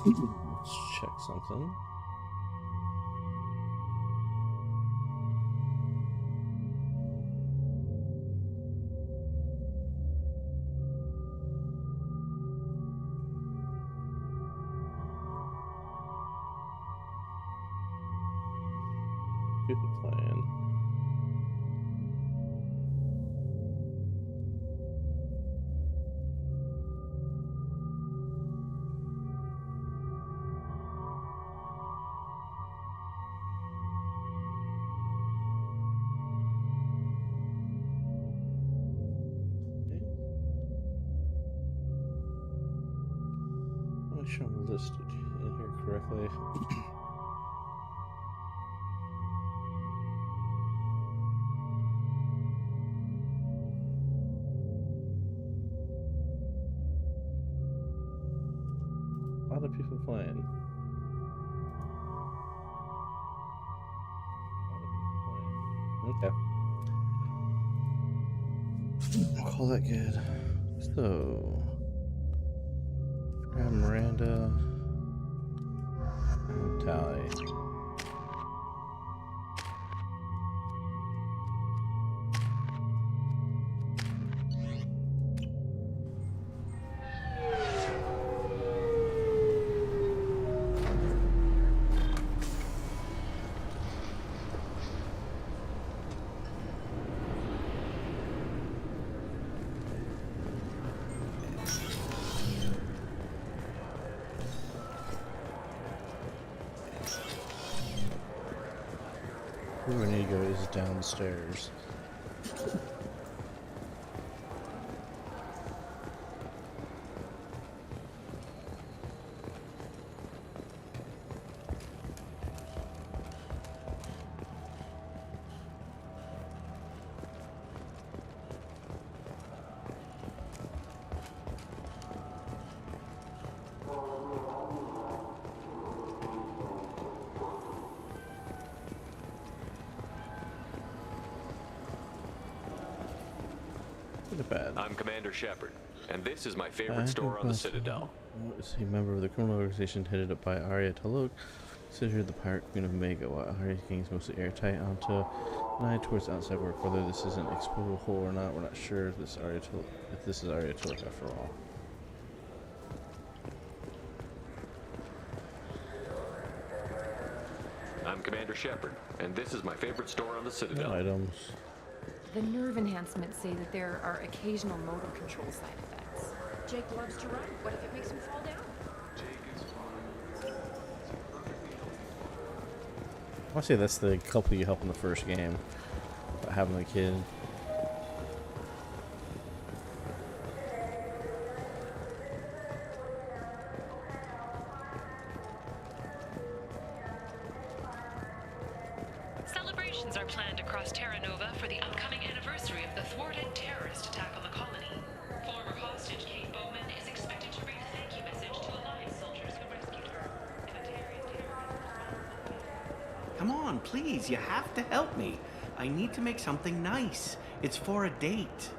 Let's check something. Stupid plan. Make sure I'm listed in here correctly. A lot of people playing. Okay. I'll call that good. So, grab Miranda and Tally. Where we need to go is downstairs. I'm Commander Shepard, and this is my favorite store on the Citadel. Is a member of the criminal organization headed up by Arya Talok, considered the pirate queen of Omega, while Arya's gang is mostly airtight onto an eye towards outside work. Whether this is an exploitable hole or not, we're not sure if this is Arya Talok after all. I'm Commander Shepard, and this is my favorite store on the Citadel. No items. The nerve enhancements say that there are occasional motor control side effects. Jake loves to run. What if it makes him fall down? I want to say that's the couple you help in the first game, about having a kid. Celebrations are planned across Terra Nova for the upcoming anniversary of the thwarted terrorist attack on the colony. Former hostage Kate Bowman is expected to read a thank you message to Alliance soldiers who rescued her. Come on, please, you have to help me. I need to make something nice. It's for a date.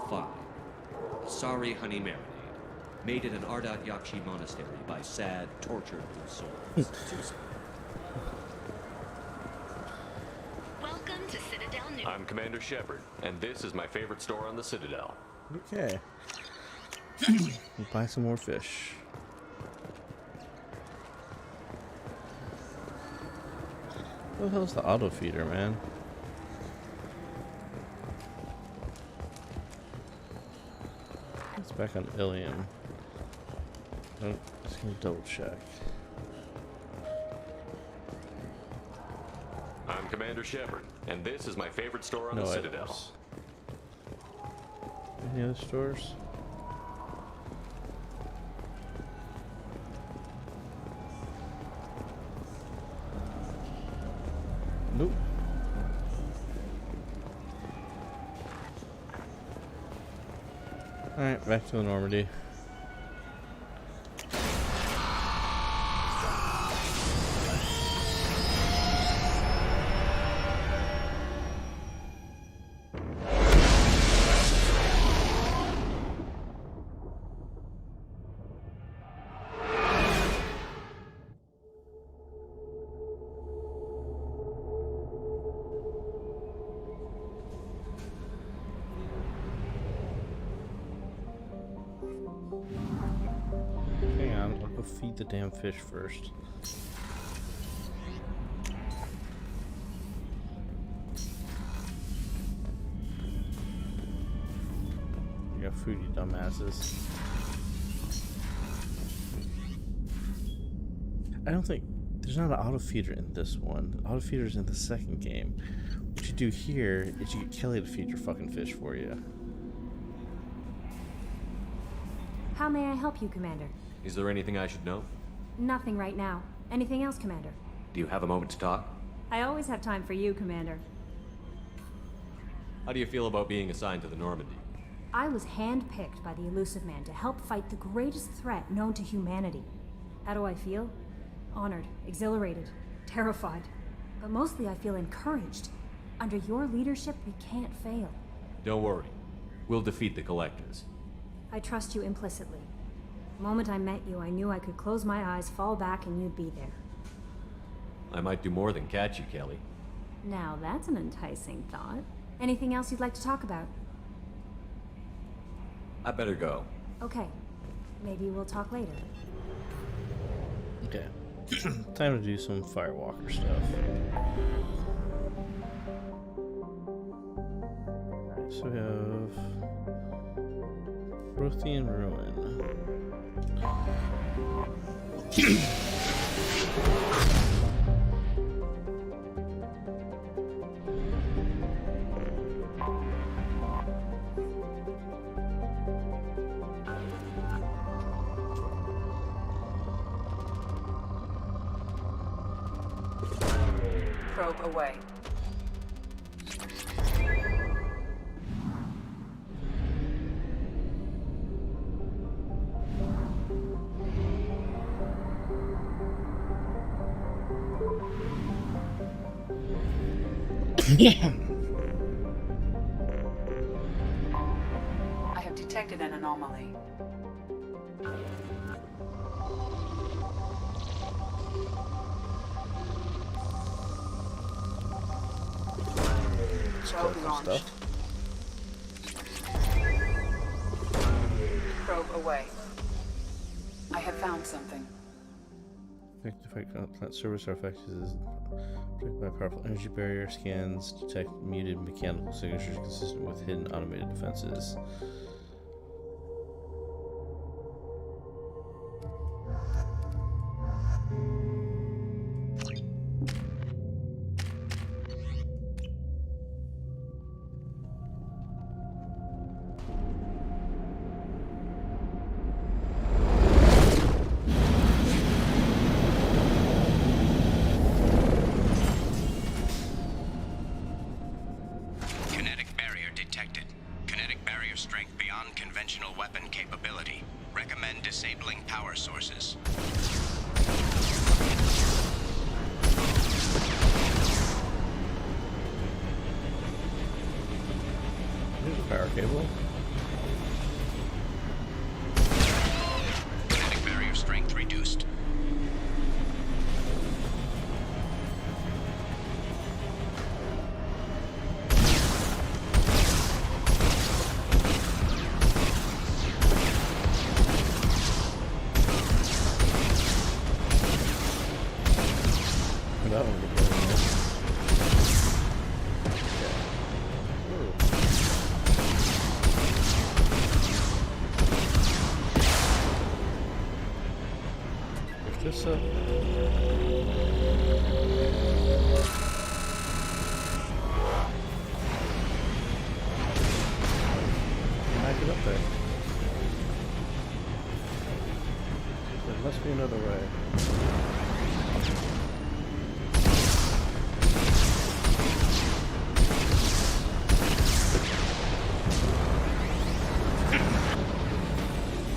Fine. Sorry, honey marinade. Made in an Ardat Yakshi monastery by sad, tortured souls. Welcome to Citadel News. I'm Commander Shepard, and this is my favorite store on the Citadel. Okay. Buy some more fish. What the hell's the auto feeder, man? It's back on Ilium. I'm just gonna double check. I'm Commander Shepard, and this is my favorite store on No the Citadel. items. Any other stores? Nope. Alright, back to the Normandy. Hang on, I'll go feed the damn fish first. You got food, you dumbasses. I don't think there's not an auto feeder in this one. Auto feeder's in the second game. What you do here is you get Kelly to feed your fucking fish for you. How may I help you, Commander? Is there anything I should know? Nothing right now. Anything else, Commander? Do you have a moment to talk? I always have time for you, Commander. How do you feel about being assigned to the Normandy? I was handpicked by the Elusive Man to help fight the greatest threat known to humanity. How do I feel? Honored, exhilarated, terrified. But mostly I feel encouraged. Under your leadership, we can't fail. Don't worry. We'll defeat the Collectors. I trust you implicitly. The moment I met you, I knew I could close my eyes, fall back, and you'd be there. I might do more than catch you, Kelly. Now that's an enticing thought. Anything else you'd like to talk about? I better go. Okay. Maybe we'll talk later. Okay. Time to do some Firewalker stuff. Alright, so we have Prothean Ruin. Probe away. I have detected an anomaly. Probe launched. Probe away. I have found something. Plant service artifacts is protected by powerful energy barrier. Scans detect muted mechanical signatures consistent with hidden automated defenses. Power cable. Kinetic barrier strength reduced. That one would be good. This up. Back it up there. There must be another way.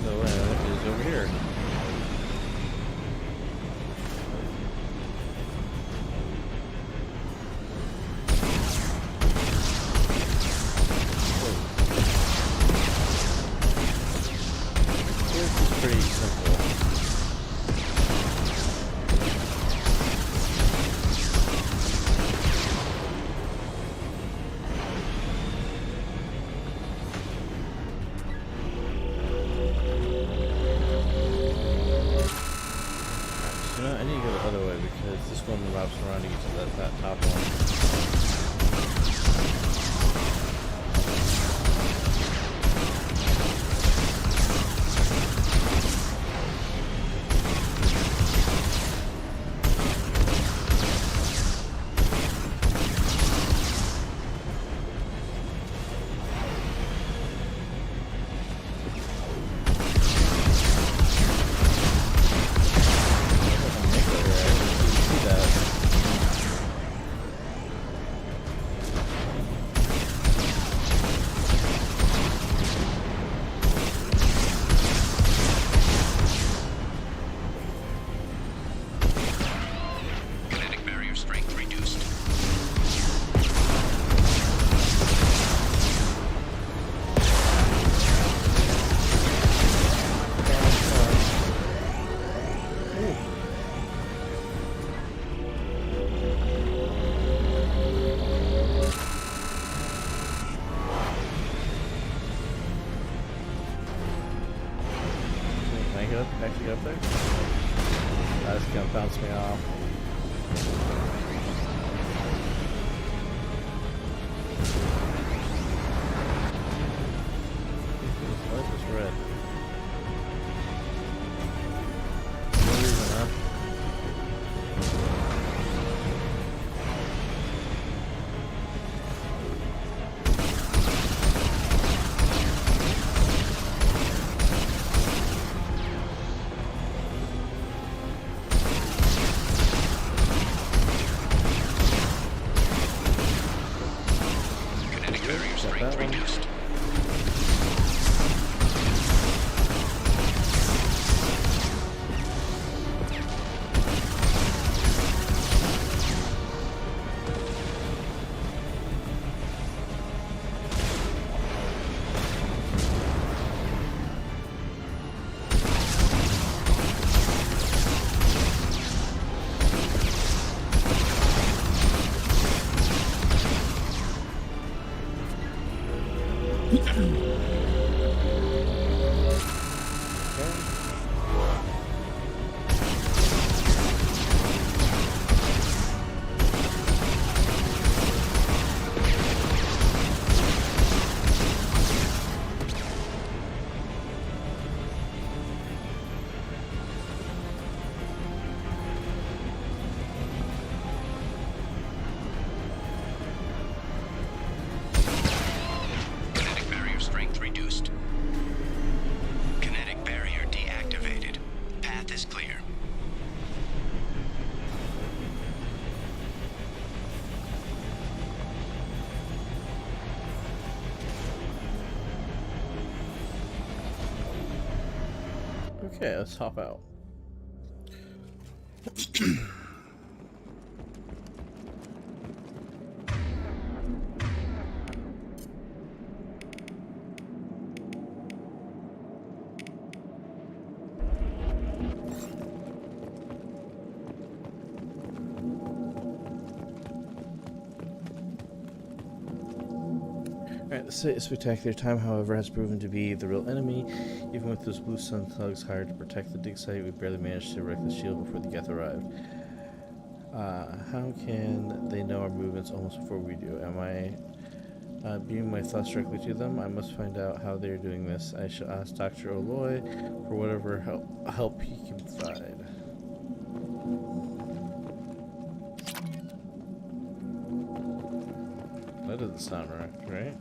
The way is over here. Pretty simple. So now I need to go the other way because this one wraps around to get to that top one. Actually up there? That's gonna bounce me off. Why is this red? No reason, huh? Kinetic barrier strength reduced. Kinetic barrier deactivated. Path is clear. Okay, let's hop out. Alright, the site is spectacular. Time, however, has proven to be the real enemy. Even with those Blue Sun thugs hired to protect the dig site, we barely managed to wreck the shield before the Geth arrived. How can they know our movements almost before we do? Am I beaming my thoughts directly to them? I must find out how they're doing this. I shall ask Dr. Aloy for whatever help he can provide. That doesn't sound right?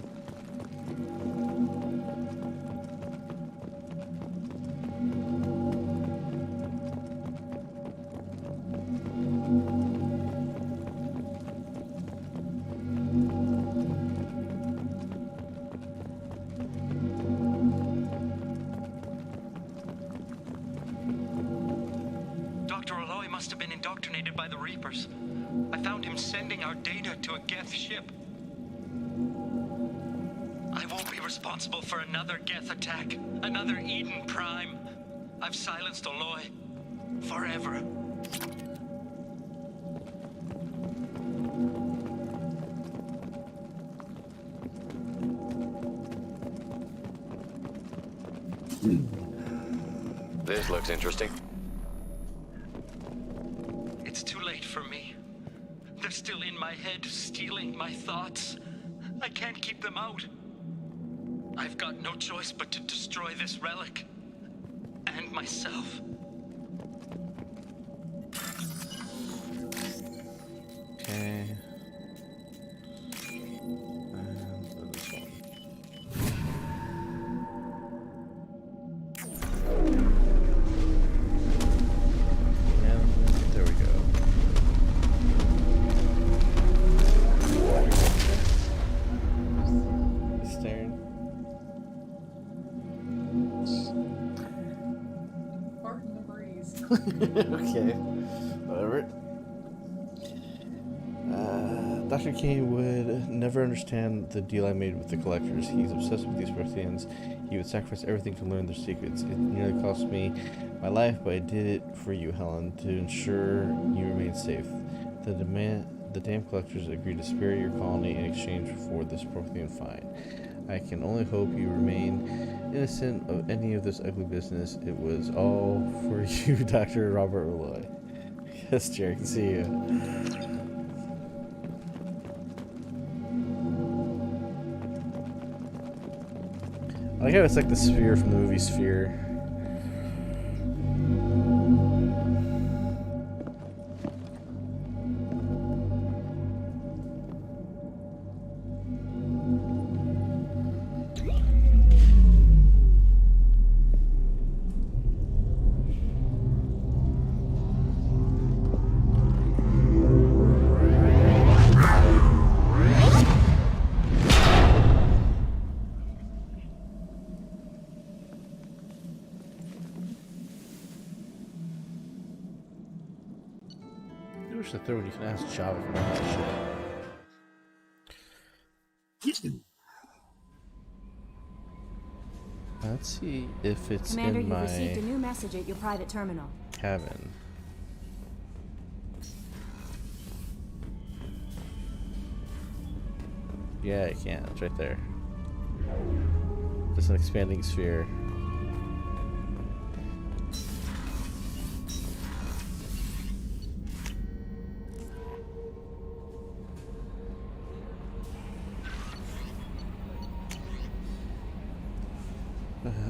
Dr. Aloy must have been indoctrinated by the Reapers. I found him sending our data to a Geth ship. I won't be responsible for another Geth attack, another Eden Prime. I've silenced Aloy. Forever. This looks interesting. It's too late for me. They're still in my head, stealing my thoughts. I can't keep them out. I've got no choice but to destroy this relic. And myself. Okay. And this one. And there we go. Staring. Fart in the breeze. Okay. Whatever. Dr. Kane would never understand the deal I made with the collectors. He's obsessed with these Protheans. He would sacrifice everything to learn their secrets. It nearly cost me my life, but I did it for you, Helen, to ensure you remain safe. The damn collectors agreed to spare your colony in exchange for this Prothean find. I can only hope you remain innocent of any of this ugly business. It was all for you, Dr. Robert Aloy. Yes, Jerry, I can see you. I like how it's like the sphere from the movie Sphere. I wish the third one you can ask Java for that shit. Let's see if it's Commander, in you've my received a new message at your private terminal. cabin. Yeah, I can. It's right there. Just an expanding sphere.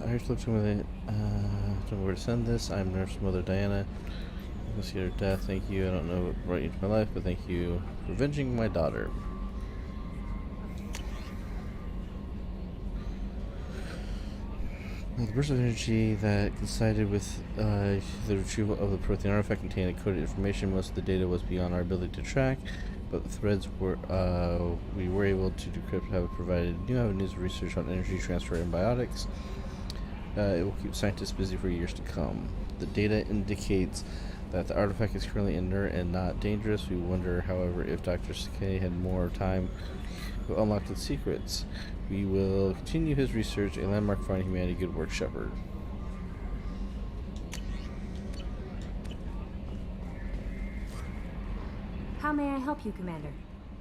I just looked over the. Don't know where to send this. I'm Nurse Mother Diana. Investigator Death. Thank you. I don't know what brought you into my life, but thank you for avenging my daughter. The burst of energy that coincided with the retrieval of the Prothean artifact contained encoded information. Most of the data was beyond our ability to track, but the threads we were able to decrypt have provided new avenues of research on energy transfer and biotics. It will keep scientists busy for years to come. The data indicates that the artifact is currently inert and not dangerous. We wonder, however, if Dr. Sakei had more time to unlock its secrets. We will continue his research. A landmark for humanity. Good work, Shepard. How may I help you, Commander?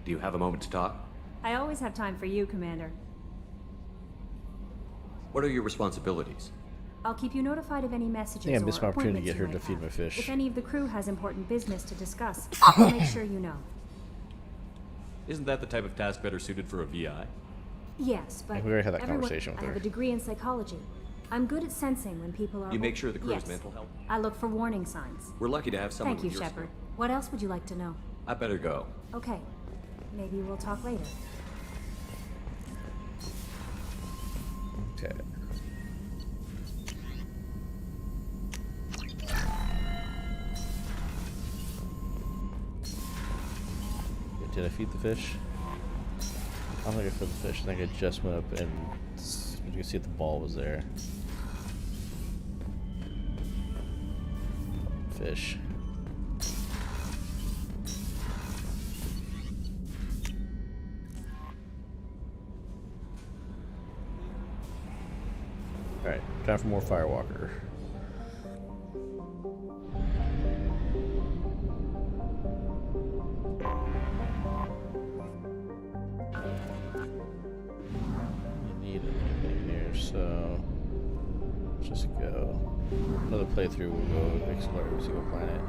Do you have a moment to talk? I always have time for you, Commander. What are your responsibilities? I'll keep you notified of any messages I think I missed or my opportunity to appointments get her you to might feed have. my fish. If any of the crew has important business to discuss, I'll make sure you know. Isn't that the type of task better suited for a VI? Yes, but we already had that everyone- conversation with I have her. a degree in psychology. I'm good at sensing when people are... You make sure the crew's Yes. mental health? I look for warning signs. We're lucky to have someone Thank you, with your Shepard. What else would you like to know? skill. I better go. Okay. Maybe we'll talk later. Okay. Did I feed the fish? I don't think I fed the fish. I think I just went up and you can see if the ball was there. Fish. Alright, time for more Firewalker. So just go. Another playthrough. We'll go explore every single planet.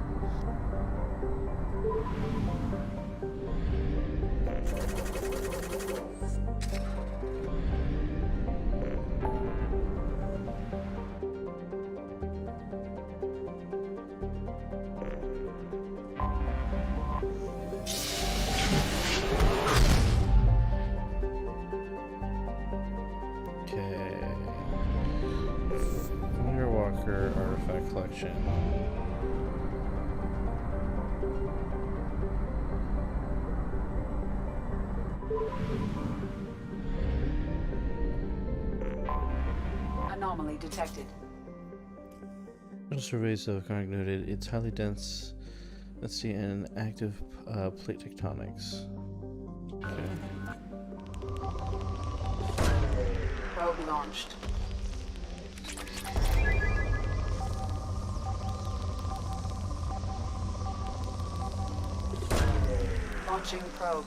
Artifact collection. Anomaly detected. Surveys of Karnak noted it's highly dense. Let's see, and active plate tectonics. Okay. Probe launched. Launching probe.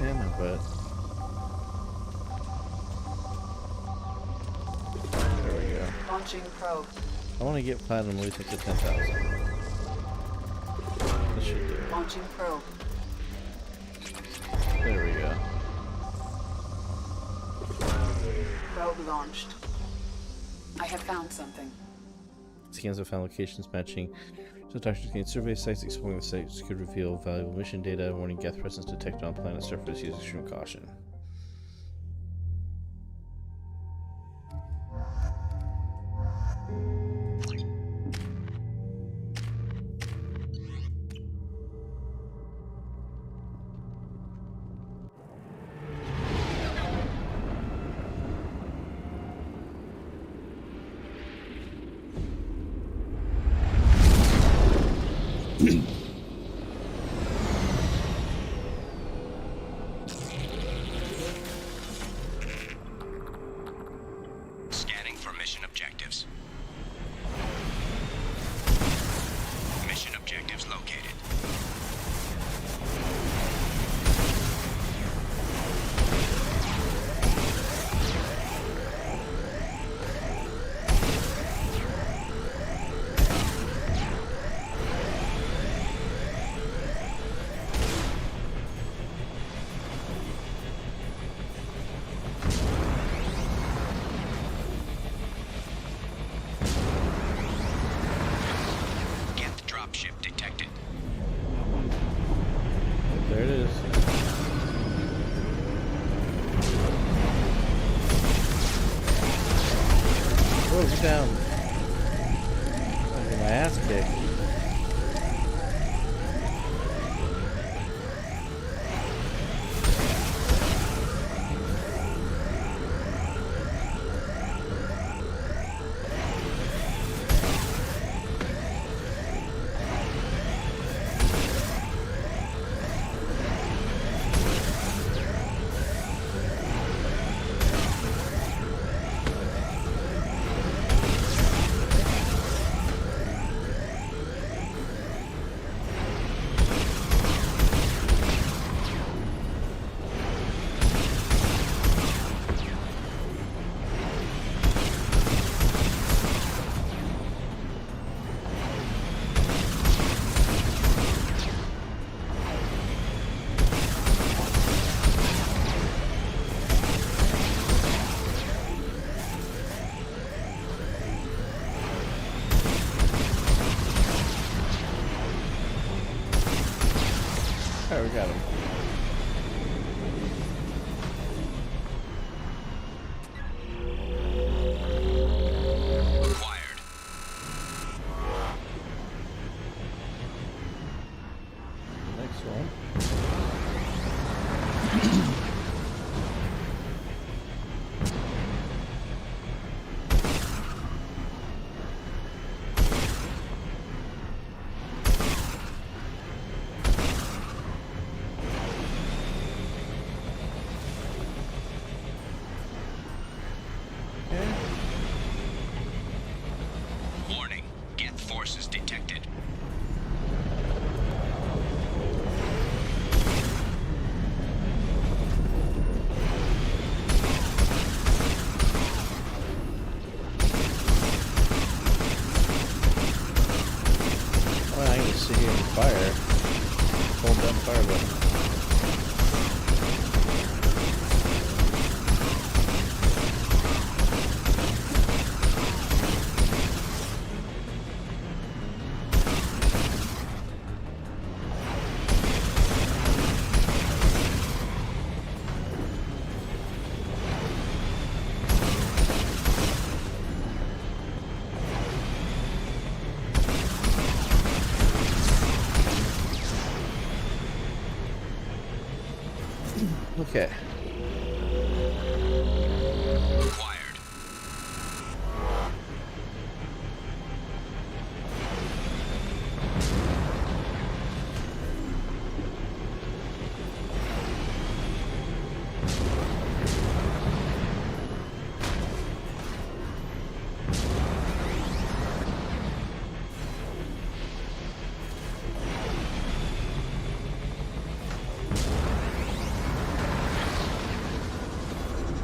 Yeah, no, but there we go. Launching probe. I want to get platinum at least up to 10,000. This should do it. Launching probe. There we go. Probe launched. I have found something. Scans have found locations matching. So doctors can survey sites exploring the sites could reveal valuable mission data, warning Geth presence detected on planet surface. Use extreme caution. Scanning for mission objectives. Mission objectives located. Get down. I'm getting my ass kicked. Alright, we got him. Acquired. Next one. Warning. Geth forces detected. Well, I can just sit here and fire. Hold down the fire button. Okay. Acquired.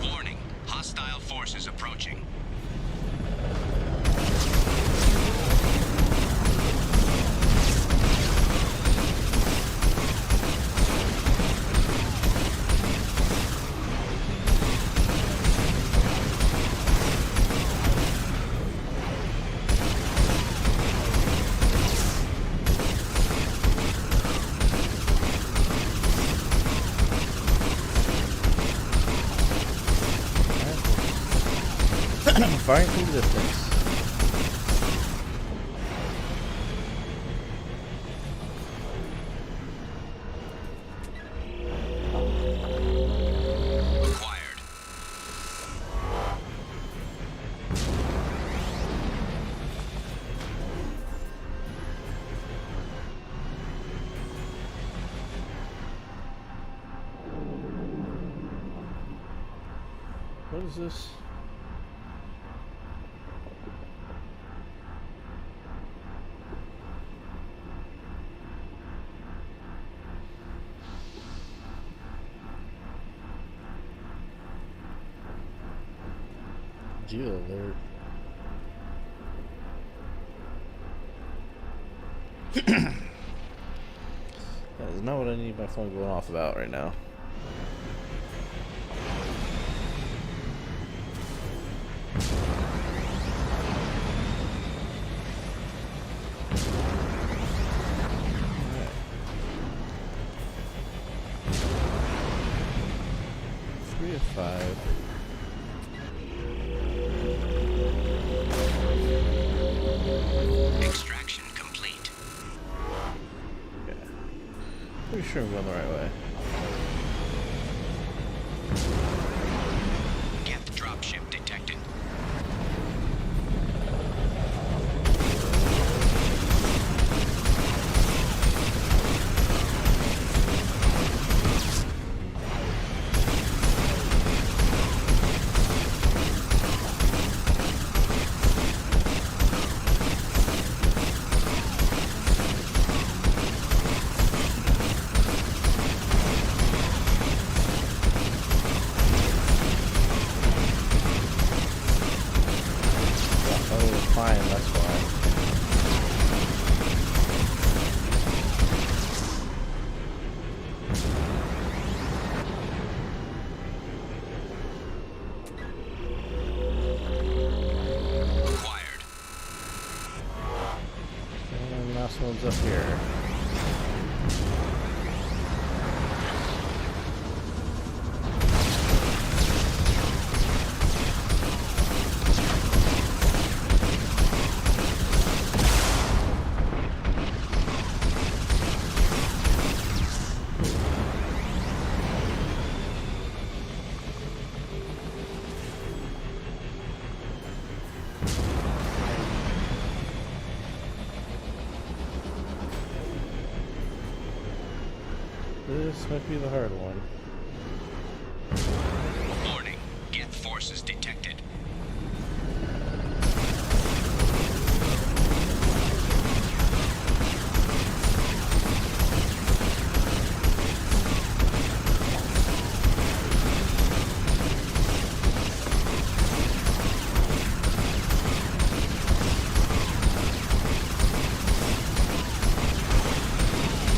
Warning. Hostile forces approaching. Firing from the distance. Acquired. What is this? Geo alert. That is not what I need my phone going off about right now. Alright. 3 of 5. Pretty sure I'm going the right way. Geth dropship detected. Up here. This might be the hard one. Warning. Geth forces detected.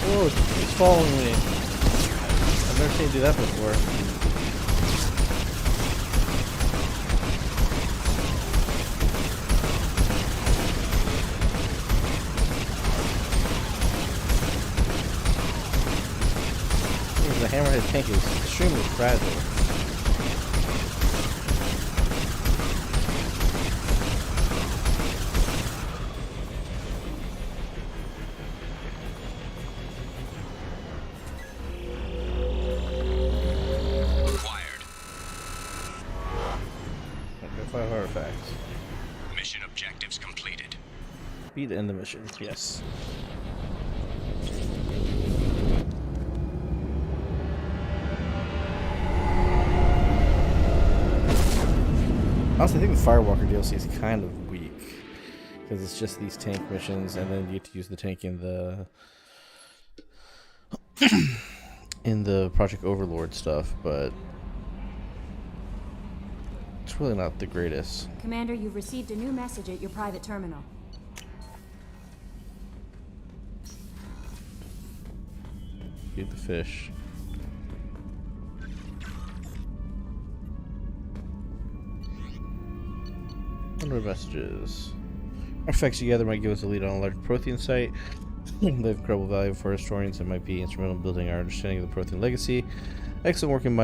Whoa, it's following me. I've never seen it do that before. The hammerhead tank is extremely fragile. Artifacts. Mission objectives completed. Be to end the mission, yes. Honestly, I think the Firewalker DLC is kind of weak because it's just these tank missions, and then you get to use the tank in the Project Overlord stuff, but it's really not the greatest. Commander, you've received a new message at your private terminal. Feed the fish. Under messages. Artifacts you gather might give us a lead on a large Prothean site. They have incredible value for historians and might be instrumental in building our understanding of the Prothean legacy. Excellent work in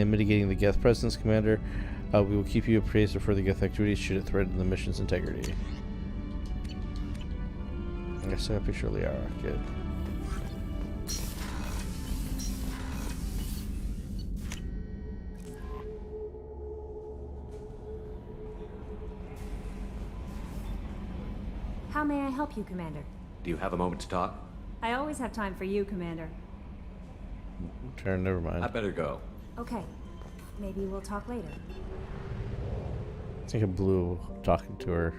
mitigating the Geth presence, Commander. We will keep you appraised of further Geth activities should it threaten the mission's integrity. I guess I got a picture of Liara. Good. How may I help you, Commander? Do you have a moment to talk? I always have time for you, Commander. Turn, never mind. I better go. Okay. Maybe we'll talk later. I think I blew talking to her.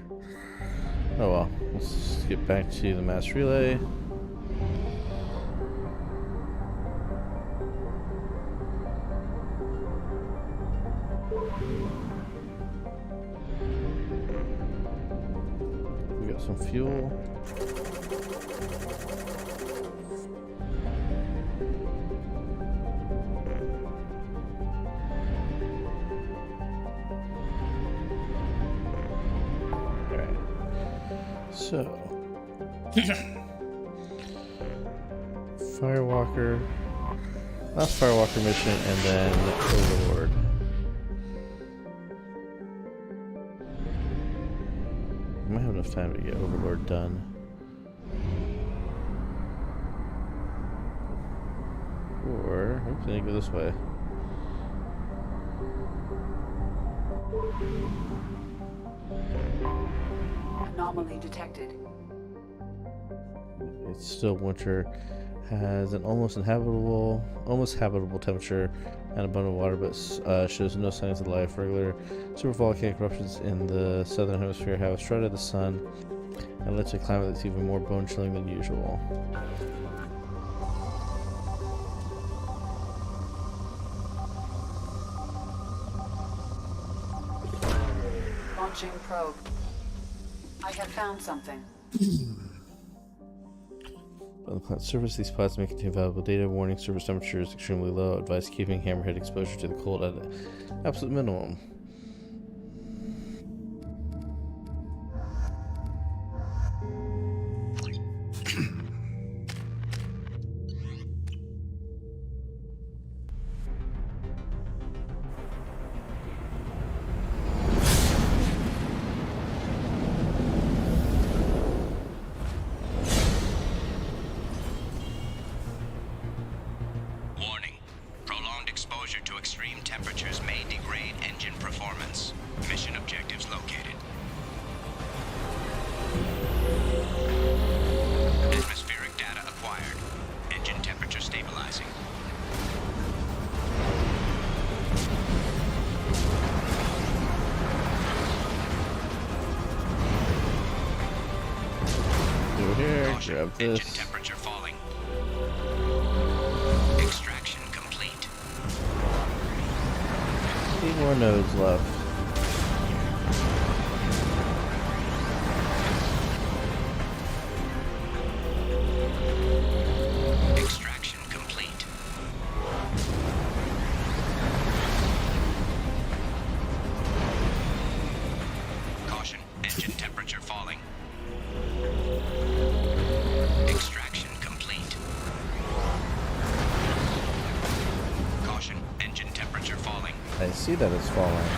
Oh well. Let's get back to the mass relay. We got some fuel. So, Firewalker, last Firewalker mission, and then Overlord. I might have enough time to get Overlord done. door. Oops, I need to go this way. Anomaly detected. It's still winter. Has an almost habitable temperature and abundant water, but shows no signs of life. Regular supervolcanic eruptions in the southern hemisphere have shrouded the sun and led to a climate that's even more bone-chilling than usual. Launching probe. I have found something. On the planet's surface, these spots may contain valuable data. Warning: surface temperature is extremely low. Advise keeping hammerhead exposure to the cold at an absolute minimum. Warning. Prolonged exposure to extreme temperatures may degrade engine performance. Mission objectives located. Atmospheric data acquired. Engine temperature stabilizing. Over here, grab Engine this. temperature falling. Extraction complete. 8 more nodes left. Extraction complete. Caution, engine temperature falling. Extraction complete. Caution, engine temperature falling. I see that it's falling.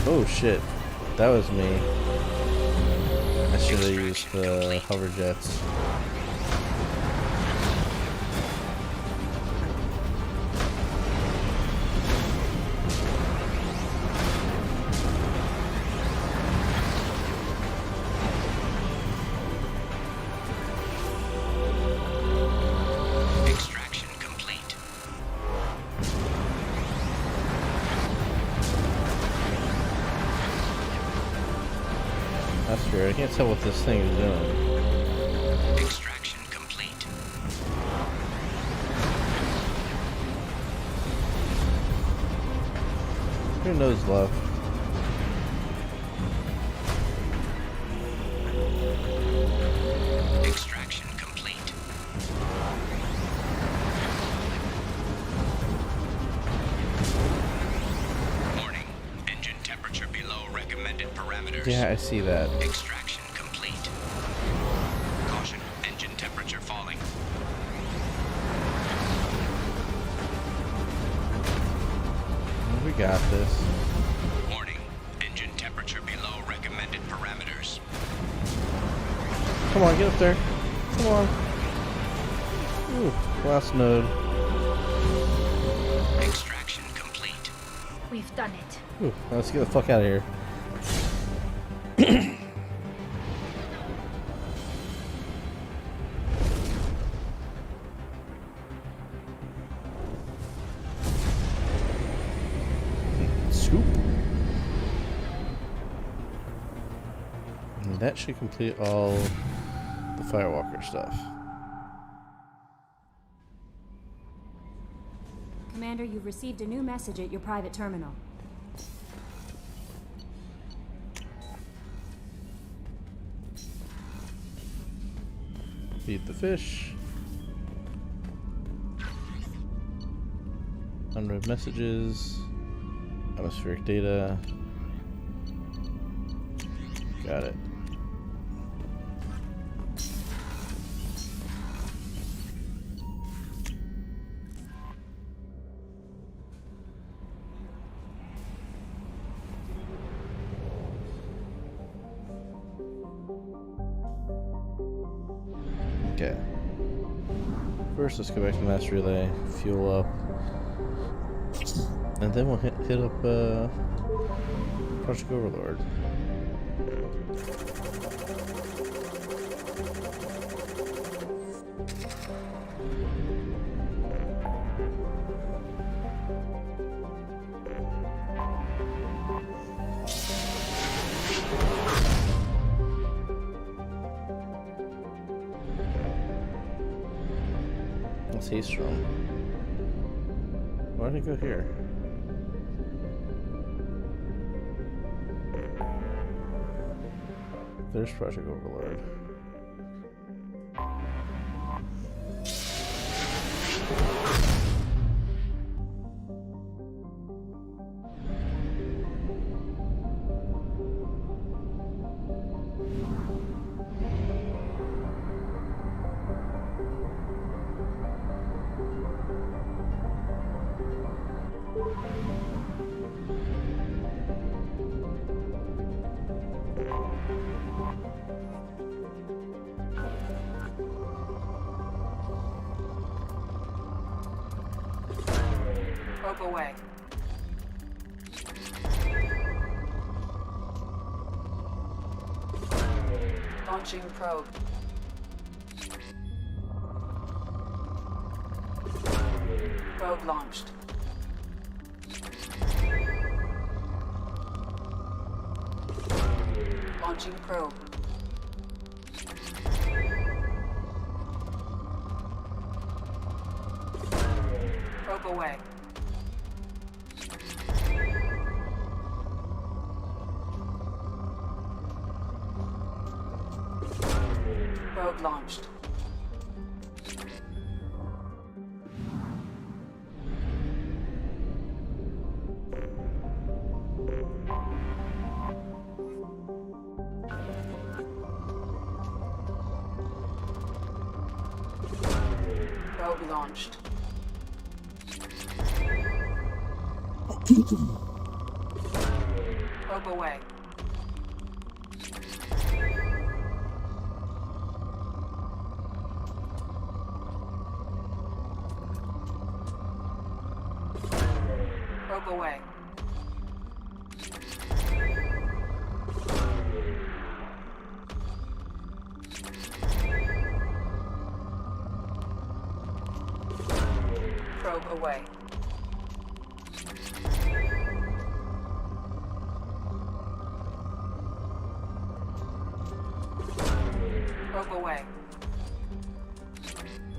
Oh shit. That was me. I should have used the hover jets. Extraction complete. That's weird. I can't tell what this thing is doing. Extraction complete. Who knows left? Extraction complete. Warning. Engine temperature below recommended parameters. Yeah, I see that. Extraction complete. Caution. Engine temperature falling. We got this. Warning. Engine temperature below recommended parameters. Come on, get up there. Come on. Ooh, last node. Extraction complete. We've done it. Ooh, let's get the fuck out of here. Scoop. And that should complete all the Firewalker stuff. Commander, you've received a new message at your private terminal. Feed the fish. Unread messages. Atmospheric data. Got it. Okay. First, let's go back to Master Relay, fuel up, and then we'll hit up Project Overlord. What's he from? Why did he go here? There's Project Overlord. Probe away. Launching probe. Probe launched. Launching probe. Probe away. Probe launched. Probe launched. Probe away. Probe away. Probe away. Probe away.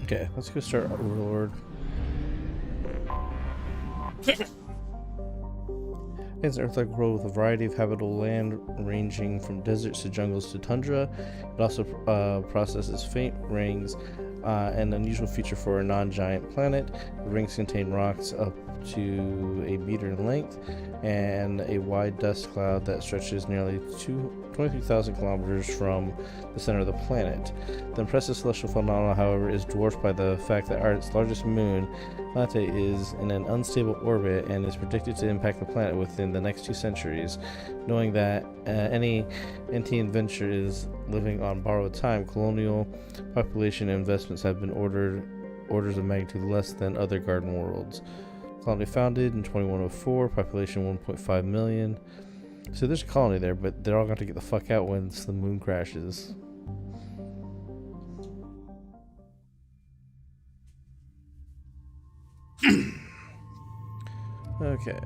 Okay, let's go start Overlord. It's an Earth-like world with a variety of habitable land, ranging from deserts to jungles to tundra. It also processes faint rings, an unusual feature for a non-giant planet. The rings contain rocks up to a meter in length and a wide dust cloud that stretches nearly 23,000 kilometers from the center of the planet. The impressive celestial phenomenon, however, is dwarfed by the fact that Earth's largest moon, Late, is in an unstable orbit and is predicted to impact the planet within the next 2 centuries. Knowing that any NT adventure is living on borrowed time, colonial population investments have been orders of magnitude less than other garden worlds. Colony founded in 2104, population 1.5 million. So there's a colony there, but they're all going to get the fuck out once the moon crashes. Okay.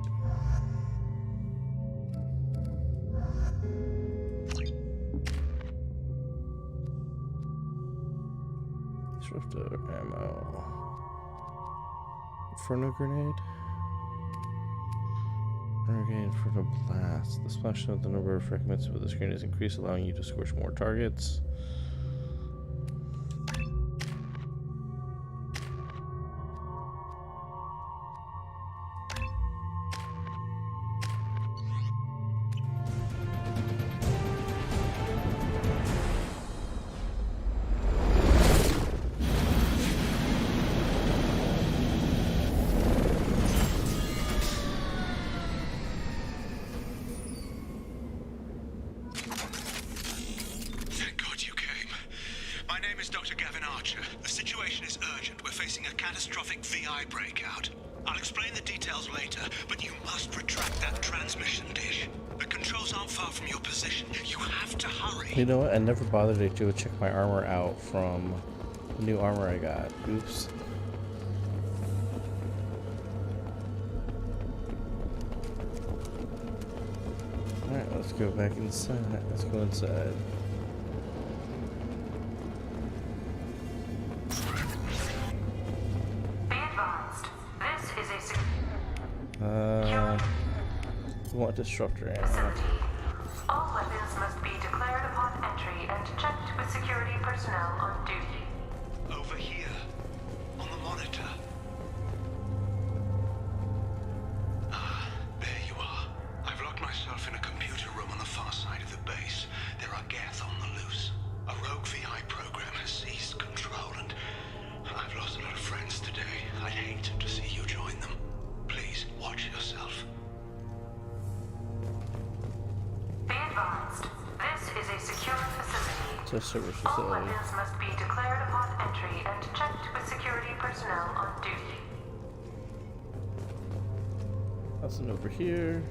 Disruptor ammo. Inferno grenade. Grenade for the blast. The splash of the number of fragments with the screen is increased, allowing you to scorch more targets. My name is Dr. Gavin Archer. The situation is urgent. We're facing a catastrophic VI breakout. I'll explain the details later, but you must retract that transmission dish. The controls aren't far from your position. You have to hurry. You know what? I never bothered to go check my armor out from the new armor I got. Oops. Alright, let's go back inside. Let's go inside. Be advised, this is a We want disruptor ammo. facility. All weapons must be declared upon entry and checked with security personnel on duty. Over here, on the monitor. Ah, there you are. I've locked myself in a computer room on the far side of the base. There are Geth on the loose. A rogue VI program has seized control, and I've lost a lot of friends today. I'd hate to see you join them. Please, watch yourself. Be advised, this is a secure facility. It's a service All facility. weapons must be declared upon entry and checked with security personnel on duty. Nothing over here.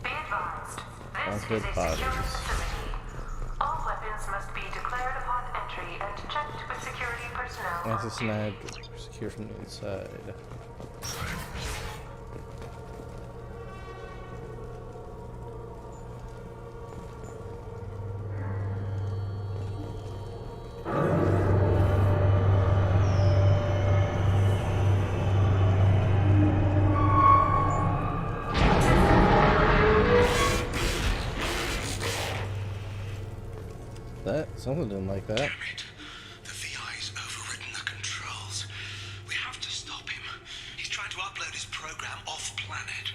Be advised, All this good is a bodies. secure facility. All weapons must be declared upon entry and checked with security personnel on Access duty. denied. Secure from the inside. That something didn't like that. The VI's overridden the controls. We have to stop him. He's trying to upload his program off-planet.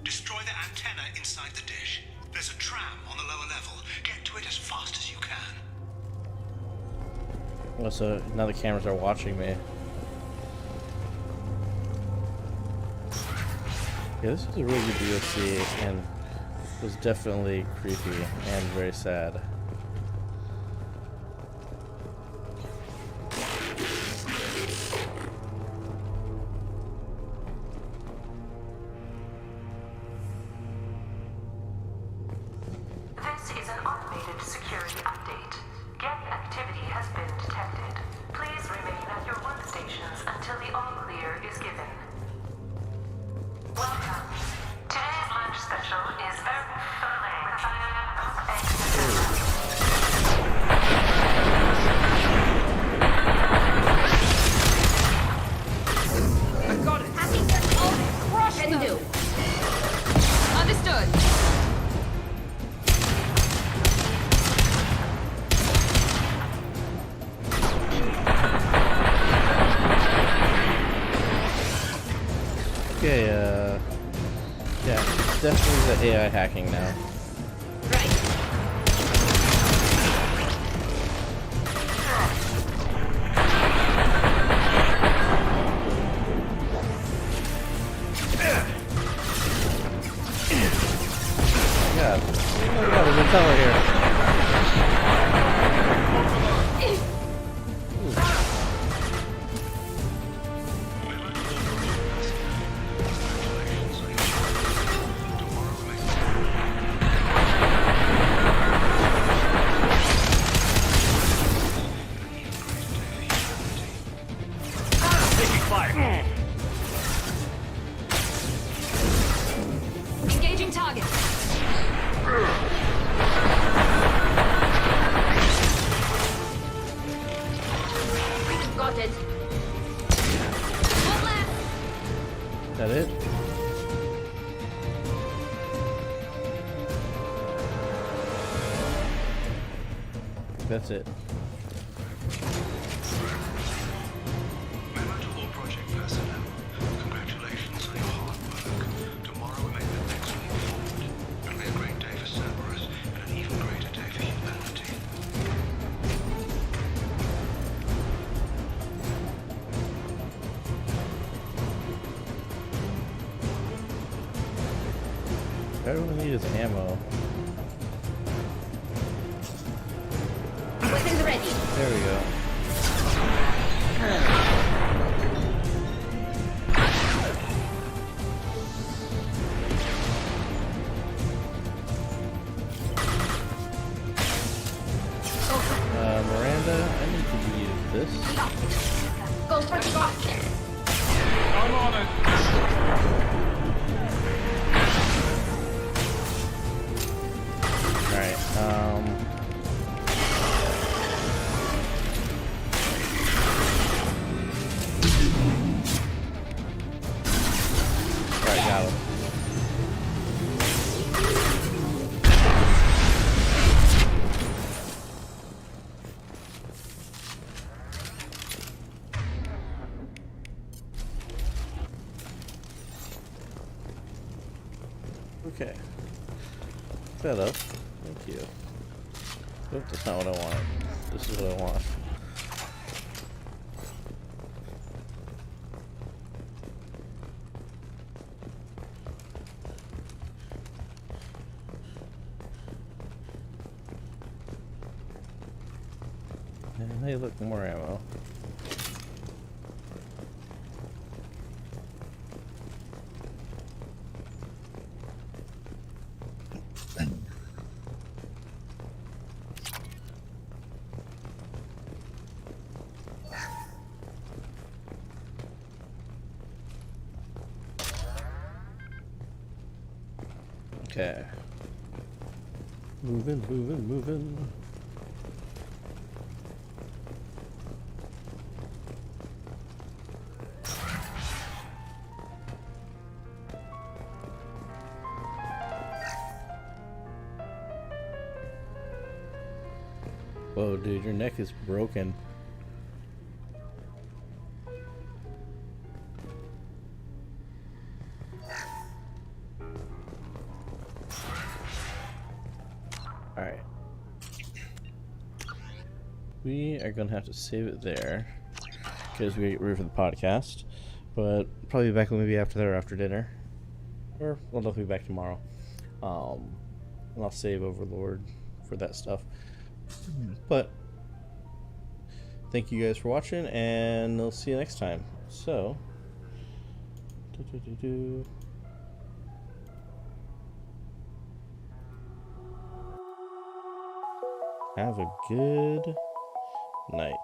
Destroy the antenna inside the dish. There's a tram on the lower level. Get to it as fast as you can. Well, so now the cameras are watching me. Yeah, this is a really good DLC and was definitely creepy and very sad. This is an automated security update. Geth activity has been detected. Please remain at your workstations until the all-clear is given. Welcome. Today's lunch special is Earth fillet with pineapple, eggs, and I got it. Oh, crush Can them. do. Understood. Okay, yeah, it's definitely the AI hacking now. God, oh my God, there's a tunnel here. Taking fire. Engaging target. Got it. One left. Is that it? That's it. Memo to all project personnel. Congratulations on your hard work. Tomorrow we make the next leap forward. It'll be a great day for Cerberus and an even greater day for humanity. I really need is ammo. Weapons ready. There we go. Miranda, I need to use this. Go for the box. I'm on it. Alright, Alright, got him. Okay. That up. Thank you. Oop, that's not what I wanted. This is what I want. And hey, look, more ammo. Okay. Moving, moving, moving. Whoa, dude, your neck is broken. Alright. We are gonna have to save it there because we get ready for the podcast. But probably be back maybe after that or after dinner. Or we'll definitely be back tomorrow. And I'll save Overlord for that stuff. But thank you guys for watching, and I'll see you next time. So, have a good night.